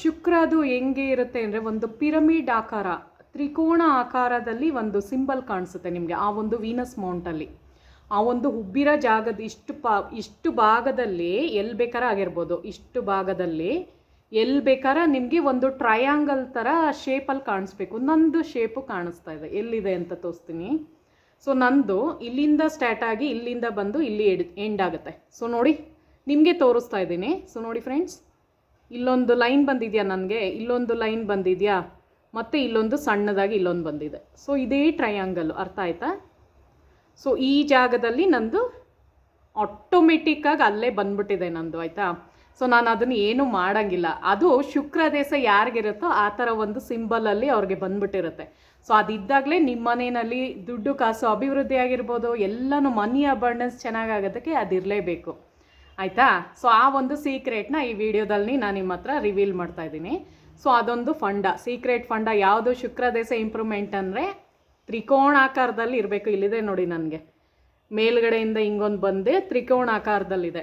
ಶುಕ್ರದು ಹೆಂಗೆ ಇರುತ್ತೆ ಅಂದರೆ, ಒಂದು ಪಿರಮಿಡ್ ಆಕಾರ, ತ್ರಿಕೋಣ ಆಕಾರದಲ್ಲಿ ಒಂದು ಸಿಂಬಲ್ ಕಾಣಿಸುತ್ತೆ ನಿಮಗೆ ಆ ಒಂದು ವೀನಸ್ ಮೌಂಟಲ್ಲಿ. ಆ ಒಂದು ಉಬ್ಬಿರೋ ಜಾಗದ ಇಷ್ಟು ಭಾಗದಲ್ಲಿ ಎಲ್ಲಿ ಬೇಕಾರ ಆಗಿರ್ಬೋದು, ಇಷ್ಟು ಭಾಗದಲ್ಲಿ ಎಲ್ಲಿ ಬೇಕಾರ ನಿಮಗೆ ಒಂದು ಟ್ರಯಾಂಗಲ್ ಥರ ಶೇಪಲ್ಲಿ ಕಾಣಿಸ್ಬೇಕು. ನಂದು ಶೇಪು ಕಾಣಿಸ್ತಾ ಇದೆ, ಎಲ್ಲಿದೆ ಅಂತ ತೋರಿಸ್ತೀನಿ. ಸೊ ನಂದು ಇಲ್ಲಿಂದ ಸ್ಟಾರ್ಟ್ ಆಗಿ ಇಲ್ಲಿಂದ ಬಂದು ಇಲ್ಲಿ ಎಂಡ್ ಆಗುತ್ತೆ. ಸೊ ನೋಡಿ, ನಿಮಗೆ ತೋರಿಸ್ತಾ ಇದ್ದೀನಿ. ಸೊ ನೋಡಿ ಫ್ರೆಂಡ್ಸ್, ಇಲ್ಲೊಂದು ಲೈನ್ ಬಂದಿದೆಯಾ ನನಗೆ, ಇಲ್ಲೊಂದು ಲೈನ್ ಬಂದಿದೆಯಾ, ಮತ್ತು ಇಲ್ಲೊಂದು ಸಣ್ಣದಾಗಿ ಇಲ್ಲೊಂದು ಬಂದಿದೆ. ಸೊ ಇದೇ ಟ್ರಯಾಂಗಲ್ಲು, ಅರ್ಥ ಆಯ್ತಾ. ಸೊ ಈ ಜಾಗದಲ್ಲಿ ನಂದು ಆಟೋಮೆಟಿಕ್ಕಾಗಿ ಅಲ್ಲೇ ಬಂದ್ಬಿಟ್ಟಿದೆ ನಂದು, ಆಯಿತಾ. ಸೊ ನಾನು ಅದನ್ನು ಏನೂ ಮಾಡೋಂಗಿಲ್ಲ. ಅದು ಶುಕ್ರ ದೇಶ ಯಾರಿಗಿರುತ್ತೋ ಆ ಥರ ಒಂದು ಸಿಂಬಲಲ್ಲಿ ಅವ್ರಿಗೆ ಬಂದ್ಬಿಟ್ಟಿರುತ್ತೆ. ಸೊ ಅದಿದ್ದಾಗಲೇ ನಿಮ್ಮ ಮನೆಯಲ್ಲಿ ದುಡ್ಡು ಕಾಸು ಅಭಿವೃದ್ಧಿ ಆಗಿರ್ಬೋದು, ಎಲ್ಲನೂ ಮನಿ ಅಬಂಡೆನ್ಸ್ ಚೆನ್ನಾಗಾಗೋದಕ್ಕೆ ಅದಿರಲೇಬೇಕು, ಆಯಿತಾ. ಸೊ ಆ ಒಂದು ಸೀಕ್ರೆಟ್ನ ಈ ವಿಡಿಯೋದಲ್ಲಿ ನಾನು ನಿಮ್ಮ ಹತ್ರ ರಿವೀಲ್ ಮಾಡ್ತಾಯಿದ್ದೀನಿ. ಸೊ ಅದೊಂದು ಫಂಡ, ಸೀಕ್ರೆಟ್ ಫಂಡ. ಯಾವುದು ಶುಕ್ರ ದೇಶ ಇಂಪ್ರೂವ್ಮೆಂಟ್ ಅಂದರೆ ತ್ರಿಕೋಣಾಕಾರದಲ್ಲಿ ಇರಬೇಕು. ಇಲ್ಲಿದೆ ನೋಡಿ, ನನಗೆ ಮೇಲ್ಗಡೆಯಿಂದ ಹಿಂಗೊಂದು ಬಂದು ತ್ರಿಕೋಣಾಕಾರದಲ್ಲಿದೆ.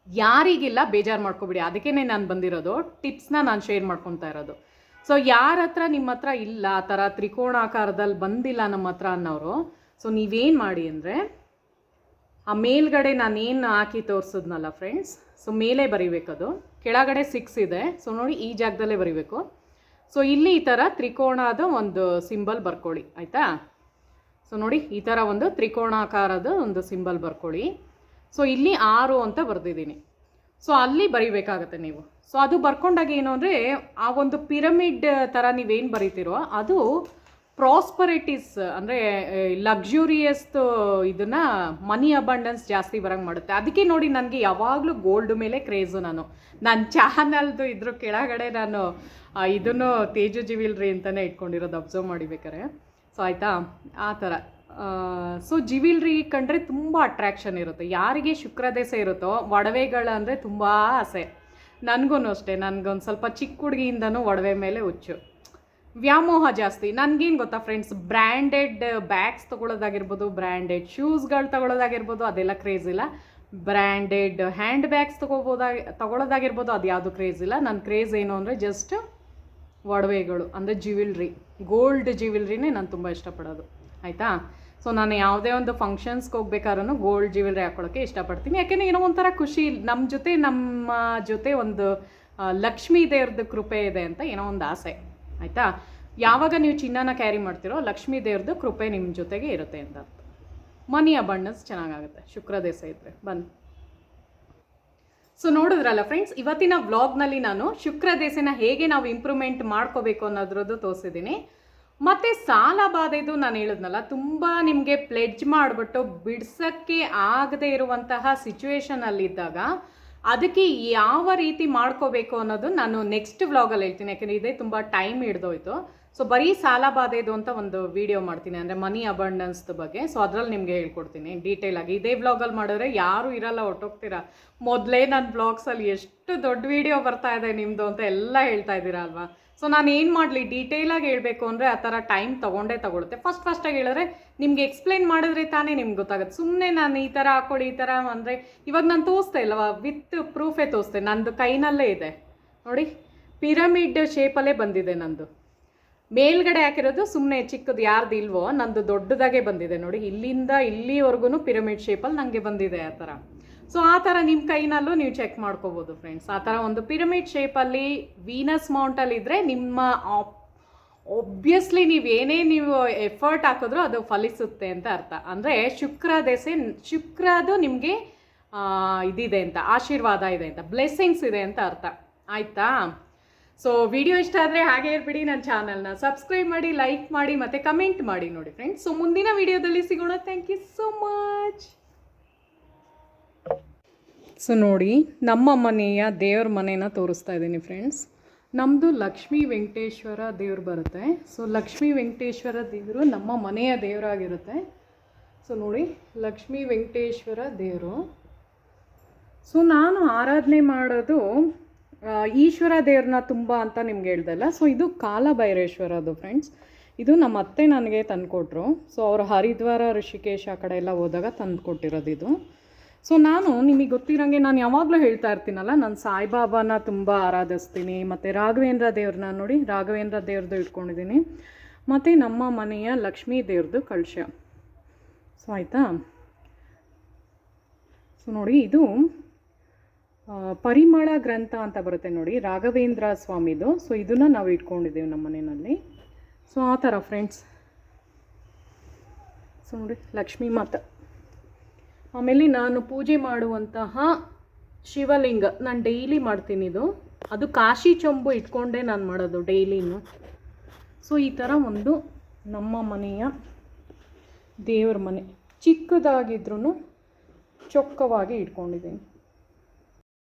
ಯಾರಿಗಿಲ್ಲ ಬೇಜಾರು ಮಾಡ್ಕೊಬಿಡಿ, ಅದಕ್ಕೇ ನಾನು ಬಂದಿರೋದು, ಟಿಪ್ಸ್ನ ನಾನು ಶೇರ್ ಮಾಡ್ಕೊತಾ ಇರೋದು. ಸೊ ಯಾರ ಹತ್ರ ನಿಮ್ಮ ಹತ್ರ ಇಲ್ಲ ಆ ಥರ ತ್ರಿಕೋಣಾಕಾರದಲ್ಲಿ ಬಂದಿಲ್ಲ ನಮ್ಮ ಹತ್ರ ಅನ್ನೋರು, ಸೊ ನೀವೇನು ಮಾಡಿ ಅಂದರೆ, ಆ ಮೇಲ್ಗಡೆ ನಾನೇನು ಹಾಕಿ ತೋರಿಸಿದ್ನಲ್ಲ ಫ್ರೆಂಡ್ಸ್, ಸೊ ಮೇಲೆ ಬರಿಬೇಕದು, ಕೆಳಗಡೆ 6 ಇದೆ. ಸೊ ನೋಡಿ, ಈ ಜಾಗದಲ್ಲೇ ಬರಿಬೇಕು. ಸೊ ಇಲ್ಲಿ ಈ ಥರ ತ್ರಿಕೋಣದ ಒಂದು ಸಿಂಬಲ್ ಬರ್ಕೊಳ್ಳಿ, ಆಯಿತಾ. ಸೊ ನೋಡಿ, ಈ ಥರ ಒಂದು ತ್ರಿಕೋಣಾಕಾರದ ಒಂದು ಸಿಂಬಲ್ ಬರ್ಕೊಳ್ಳಿ. ಸೊ ಇಲ್ಲಿ 6 ಅಂತ ಬರೆದಿದ್ದೀನಿ. ಸೊ ಅಲ್ಲಿ ಬರಿಬೇಕಾಗತ್ತೆ ನೀವು. ಸೊ ಅದು ಬರ್ಕೊಂಡಾಗ ಏನು ಅಂದರೆ, ಆ ಒಂದು ಪಿರಮಿಡ್ ಥರ ನೀವೇನು ಬರೀತಿರೋ ಅದು ಪ್ರಾಸ್ಪರಿಟೀಸ್ ಅಂದರೆ ಲಕ್ಸುರಿಯಸ್ದು ಇದನ್ನು ಮನಿ ಅಬಂಡೆನ್ಸ್ ಜಾಸ್ತಿ ಬರೋಂಗೆ ಮಾಡುತ್ತೆ. ಅದಕ್ಕೆ ನೋಡಿ, ನನಗೆ ಯಾವಾಗಲೂ ಗೋಲ್ಡ್ ಮೇಲೆ ಕ್ರೇಜು. ನನ್ನ ಚಾನಲ್ದು ಇದ್ರ ಕೆಳಗಡೆ ನಾನು ಇದನ್ನು ತೇಜು ಜ್ಯುವೆಲ್ರಿ ಅಂತಲೇ ಇಟ್ಕೊಂಡಿರೋದು, ಅಬ್ಸರ್ವ್ ಮಾಡಿಬೇಕಾರೆ. ಸೊ ಆಯಿತಾ, ಆ ಥರ. ಸೊ ಜ್ಯುವೆಲ್ರಿ ಕಂಡ್ರೆ ತುಂಬ ಅಟ್ರ್ಯಾಕ್ಷನ್ ಇರುತ್ತೆ. ಯಾರಿಗೆ ಶುಕ್ರ ದೇಶ ಇರುತ್ತೋ ಒಡವೆಗಳಂದರೆ ತುಂಬ ಆಸೆ. ನನಗೂ ಅಷ್ಟೇ, ನನಗೊಂದು ಸ್ವಲ್ಪ ಚಿಕ್ಕ ಹುಡುಗಿಯಿಂದನೂ ಒಡವೆ ಮೇಲೆ ಹುಚ್ಚು. ವ್ಯಾಮೋಹ ಜಾಸ್ತಿ. ನನಗೇನು ಗೊತ್ತಾ ಫ್ರೆಂಡ್ಸ್, ಬ್ರ್ಯಾಂಡೆಡ್ ಬ್ಯಾಗ್ಸ್ ತೊಗೊಳೋದಾಗಿರ್ಬೋದು, ಬ್ರ್ಯಾಂಡೆಡ್ ಶೂಸ್ಗಳು ತೊಗೊಳೋದಾಗಿರ್ಬೋದು, ಅದೆಲ್ಲ ಕ್ರೇಜ್ ಇಲ್ಲ. ಬ್ರ್ಯಾಂಡೆಡ್ ಹ್ಯಾಂಡ್ ಬ್ಯಾಗ್ಸ್ ತೊಗೊಳೋದಾಗಿರ್ಬೋದು, ಅದು ಯಾವುದು ಕ್ರೇಜ್ ಇಲ್ಲ. ನನ್ನ ಕ್ರೇಜ್ ಏನು ಅಂದರೆ ಜಸ್ಟ್ ಒಡವೆಗಳು, ಅಂದರೆ ಜ್ಯುವೆಲ್ರಿ, ಗೋಲ್ಡ್ ಜ್ಯುವೆಲ್ರಿನೇ ನಾನು ತುಂಬ ಇಷ್ಟಪಡೋದು, ಆಯಿತಾ. ಸೊ ನಾನು ಯಾವುದೇ ಒಂದು ಫಂಕ್ಷನ್ಸ್ಗೆ ಹೋಗ್ಬೇಕಾದ್ರೂ ಗೋಲ್ಡ್ ಜ್ಯುವೆಲ್ರಿ ಹಾಕ್ಕೊಳ್ಳೋಕ್ಕೆ ಇಷ್ಟಪಡ್ತೀನಿ. ಯಾಕೆಂದರೆ ಏನೋ ಒಂಥರ ಖುಷಿ, ನಮ್ಮ ಜೊತೆ ಒಂದು ಲಕ್ಷ್ಮೀ ದೇವ್ರದ್ದು ಕೃಪೆ ಇದೆ ಅಂತ ಏನೋ ಒಂದು ಆಸೆ, ಆಯಿತಾ. ಯಾವಾಗ ನೀವು ಚಿನ್ನನ ಕ್ಯಾರಿ ಮಾಡ್ತೀರೋ ಲಕ್ಷ್ಮೀ ದೇವ್ರದ್ದು ಕೃಪೆ ನಿಮ್ಮ ಜೊತೆಗೆ ಇರುತ್ತೆ ಅಂತ ಅರ್ಥ. ಮನಿ ಅಬಂಡೆನ್ಸ್ ಚೆನ್ನಾಗಾಗುತ್ತೆ ಶುಕ್ರ ದೇಶ ಇದ್ದರೆ. ಬನ್ನಿ. ಸೊ ನೋಡಿದ್ರಲ್ಲ ಫ್ರೆಂಡ್ಸ್, ಇವತ್ತಿನ ವ್ಲಾಗ್ನಲ್ಲಿ ನಾನು ಶುಕ್ರ ದೇಶನ ಹೇಗೆ ನಾವು ಇಂಪ್ರೂವ್ಮೆಂಟ್ ಮಾಡ್ಕೋಬೇಕು ಅನ್ನೋದ್ರದ್ದು ತೋರಿಸಿದ್ದೀನಿ. ಮತ್ತು ಸಾಲ ಬಾಧೆದು ನಾನು ಹೇಳಿದ್ನಲ್ಲ, ತುಂಬ ನಿಮಗೆ ಪ್ಲೆಡ್ಜ್ ಮಾಡಿಬಿಟ್ಟು ಬಿಡ್ಸೋಕ್ಕೆ ಆಗದೆ ಇರುವಂತಹ ಸಿಚುವೇಶನಲ್ಲಿದ್ದಾಗ ಅದಕ್ಕೆ ಯಾವ ರೀತಿ ಮಾಡ್ಕೋಬೇಕು ಅನ್ನೋದು ನಾನು ನೆಕ್ಸ್ಟ್ ವ್ಲಾಗಲ್ಲಿ ಹೇಳ್ತೀನಿ. ಯಾಕೆಂದರೆ ಇದೇ ತುಂಬ ಟೈಮ್ ಹಿಡ್ದೋಯ್ತು. ಸೊ ಬರೀ ಸಾಲ ಬಾಧೆದು ಅಂತ ಒಂದು ವಿಡಿಯೋ ಮಾಡ್ತೀನಿ, ಅಂದರೆ ಮನಿ ಅಬಂಡೆನ್ಸ್ದ ಬಗ್ಗೆ. ಸೊ ಅದರಲ್ಲಿ ನಿಮಗೆ ಹೇಳ್ಕೊಡ್ತೀನಿ ಡೀಟೇಲಾಗಿ. ಇದೇ ವ್ಲಾಗಲ್ಲಿ ಮಾಡಿದ್ರೆ ಯಾರೂ ಇರಲ್ಲ, ಹೊಟ್ಟೋಗ್ತೀರಾ. ಮೊದಲೇ ನನ್ನ ವ್ಲಾಗ್ಸಲ್ಲಿ ಎಷ್ಟು ದೊಡ್ಡ ವಿಡಿಯೋ ಬರ್ತಾ ಇದೆ ನಿಮ್ಮದು ಅಂತ ಎಲ್ಲ ಹೇಳ್ತಾ ಇದ್ದೀರಾ ಅಲ್ವಾ. ಸೊ ನಾನು ಏನು ಮಾಡಲಿ, ಡೀಟೇಲಾಗಿ ಹೇಳಬೇಕು ಅಂದರೆ ಆ ಥರ ಟೈಮ್ ತಗೊಳುತ್ತೆ. ಫಸ್ಟಾಗಿ ಹೇಳಿದ್ರೆ ನಿಮ್ಗೆ ಎಕ್ಸ್ಪ್ಲೈನ್ ಮಾಡಿದ್ರೆ ತಾನೇ ನಿಮ್ಗೆ ಗೊತ್ತಾಗುತ್ತೆ. ಸುಮ್ಮನೆ ನಾನು ಈ ಥರ ಹಾಕ್ಕೊಳ್ಳಿ, ಈ ಥರ ಅಂದರೆ ಇವಾಗ ನಾನು ತೋರಿಸ್ತಾ ಇಲ್ಲವಾ, ವಿತ್ ಪ್ರೂಫೇ ತೋರಿಸ್ತೆ. ನಂದು ಕೈನಲ್ಲೇ ಇದೆ ನೋಡಿ, ಪಿರಮಿಡ್ ಶೇಪಲ್ಲೇ ಬಂದಿದೆ ನಂದು. ಮೇಲ್ಗಡೆ ಹಾಕಿರೋದು ಸುಮ್ಮನೆ ಚಿಕ್ಕದು ಯಾರ್ದು ಇಲ್ವೋ, ನಂದು ದೊಡ್ಡದಾಗೆ ಬಂದಿದೆ ನೋಡಿ. ಇಲ್ಲಿಂದ ಇಲ್ಲಿವರೆಗೂ ಪಿರಮಿಡ್ ಶೇಪಲ್ಲಿ ನನಗೆ ಬಂದಿದೆ ಆ ಥರ. ಸೊ ಆ ಥರ ನಿಮ್ಮ ಕೈನಲ್ಲೂ ನೀವು ಚೆಕ್ ಮಾಡ್ಕೋಬೋದು ಫ್ರೆಂಡ್ಸ್. ಆ ಥರ ಒಂದು ಪಿರಮಿಡ್ ಶೇಪಲ್ಲಿ ವೀನಸ್ ಮೌಂಟಲ್ಲಿದ್ದರೆ ನಿಮ್ಮ ಒಬ್ವಿಯಸ್ಲಿ ನೀವು ಎಫರ್ಟ್ ಹಾಕಿದ್ರೂ ಅದು ಫಲಿಸುತ್ತೆ ಅಂತ ಅರ್ಥ. ಅಂದರೆ ಶುಕ್ರದು ನಿಮಗೆ ಇದಿದೆ ಅಂತ, ಆಶೀರ್ವಾದ ಇದೆ ಅಂತ, ಬ್ಲೆಸ್ಸಿಂಗ್ಸ್ ಇದೆ ಅಂತ ಅರ್ಥ, ಆಯಿತಾ. ಸೊ ವಿಡಿಯೋ ಇಷ್ಟ ಆದರೆ ಹಾಗೆ ಇರ್ಬಿಡಿ, ನನ್ನ ಚಾನಲ್ನ ಸಬ್ಸ್ಕ್ರೈಬ್ ಮಾಡಿ, ಲೈಕ್ ಮಾಡಿ ಮತ್ತು ಕಮೆಂಟ್ ಮಾಡಿ ನೋಡಿ ಫ್ರೆಂಡ್ಸ್. ಸೊ ಮುಂದಿನ ವಿಡಿಯೋದಲ್ಲಿ ಸಿಗೋಣ. Thank you so much. So ನೋಡಿ, ನಮ್ಮ ಮನೆಯ ದೇವ್ರ ಮನೇನ ತೋರಿಸ್ತಾ ಇದ್ದೀನಿ ಫ್ರೆಂಡ್ಸ್. ನಮ್ಮದು ಲಕ್ಷ್ಮೀ ವೆಂಕಟೇಶ್ವರ ದೇವ್ರು ಬರುತ್ತೆ. ಸೊ ಲಕ್ಷ್ಮೀ ವೆಂಕಟೇಶ್ವರ ದೇವರು ನಮ್ಮ ಮನೆಯ ದೇವರಾಗಿರುತ್ತೆ. ಸೊ ನೋಡಿ, ಲಕ್ಷ್ಮೀ ವೆಂಕಟೇಶ್ವರ ದೇವರು. ಸೊ ನಾನು ಆರಾಧನೆ ಮಾಡೋದು ಈಶ್ವರ ದೇವ್ರನ್ನ ತುಂಬ ಅಂತ ನಿಮ್ಗೆ ಹೇಳ್ದಲ್ಲ. ಸೊ ಇದು ಕಾಲಭೈರೇಶ್ವರದು ಫ್ರೆಂಡ್ಸ್. ಇದು ನಮ್ಮ ಅತ್ತೆ ನನಗೆ ತಂದುಕೊಟ್ರು. ಸೊ ಅವರು ಹರಿದ್ವಾರ, ಋಷಿಕೇಶ ಆ ಕಡೆ ಎಲ್ಲ ಹೋದಾಗ ತಂದುಕೊಟ್ಟಿರೋದು ಇದು. ಸೊ ನಾನು ನಿಮಗೆ ಗೊತ್ತಿರೋಂಗೆ ನಾನು ಯಾವಾಗಲೂ ಹೇಳ್ತಾ ಇರ್ತೀನಲ್ಲ, ನಾನು ಸಾಯಿಬಾಬಾನ ತುಂಬ ಆರಾಧಿಸ್ತೀನಿ. ಮತ್ತು ರಾಘವೇಂದ್ರ ದೇವ್ರನ್ನ ನೋಡಿ, ರಾಘವೇಂದ್ರ ದೇವ್ರದ್ದು ಇಟ್ಕೊಂಡಿದ್ದೀನಿ. ಮತ್ತು ನಮ್ಮ ಮನೆಯ ಲಕ್ಷ್ಮೀ ದೇವ್ರದ್ದು ಕಳಶ. ಸೊ ಆಯಿತಾ. ಸೊ ನೋಡಿ, ಇದು ಪರಿಮಳ ಗ್ರಂಥ ಅಂತ ಬರುತ್ತೆ ನೋಡಿ, ರಾಘವೇಂದ್ರ ಸ್ವಾಮಿದು. ಸೊ ಇದನ್ನು ನಾವು ಇಟ್ಕೊಂಡಿದ್ದೀವಿ ನಮ್ಮ ಮನೆಯಲ್ಲಿ. ಸೊ ಆ ಥರ ಫ್ರೆಂಡ್ಸ್. ಸೊ ನೋಡಿ, ಲಕ್ಷ್ಮೀ ಮಾತಾ. ಆಮೇಲೆ ನಾನು ಪೂಜೆ ಮಾಡುವಂತಹ ಶಿವಲಿಂಗ ನಾನು ಡೈಲಿ ಮಾಡ್ತೀನಿ. ಅದು ಕಾಶಿ ಚೊಂಬು ಇಟ್ಕೊಂಡೇ ನಾನು ಮಾಡೋದು ಡೈಲಿನೂ. ಸೊ ಈ ಥರ ಒಂದು ನಮ್ಮ ಮನೆಯ ದೇವ್ರ ಮನೆ, ಚಿಕ್ಕದಾಗಿದ್ರೂ ಚೊಕ್ಕವಾಗಿ ಇಟ್ಕೊಂಡಿದ್ದೀನಿ.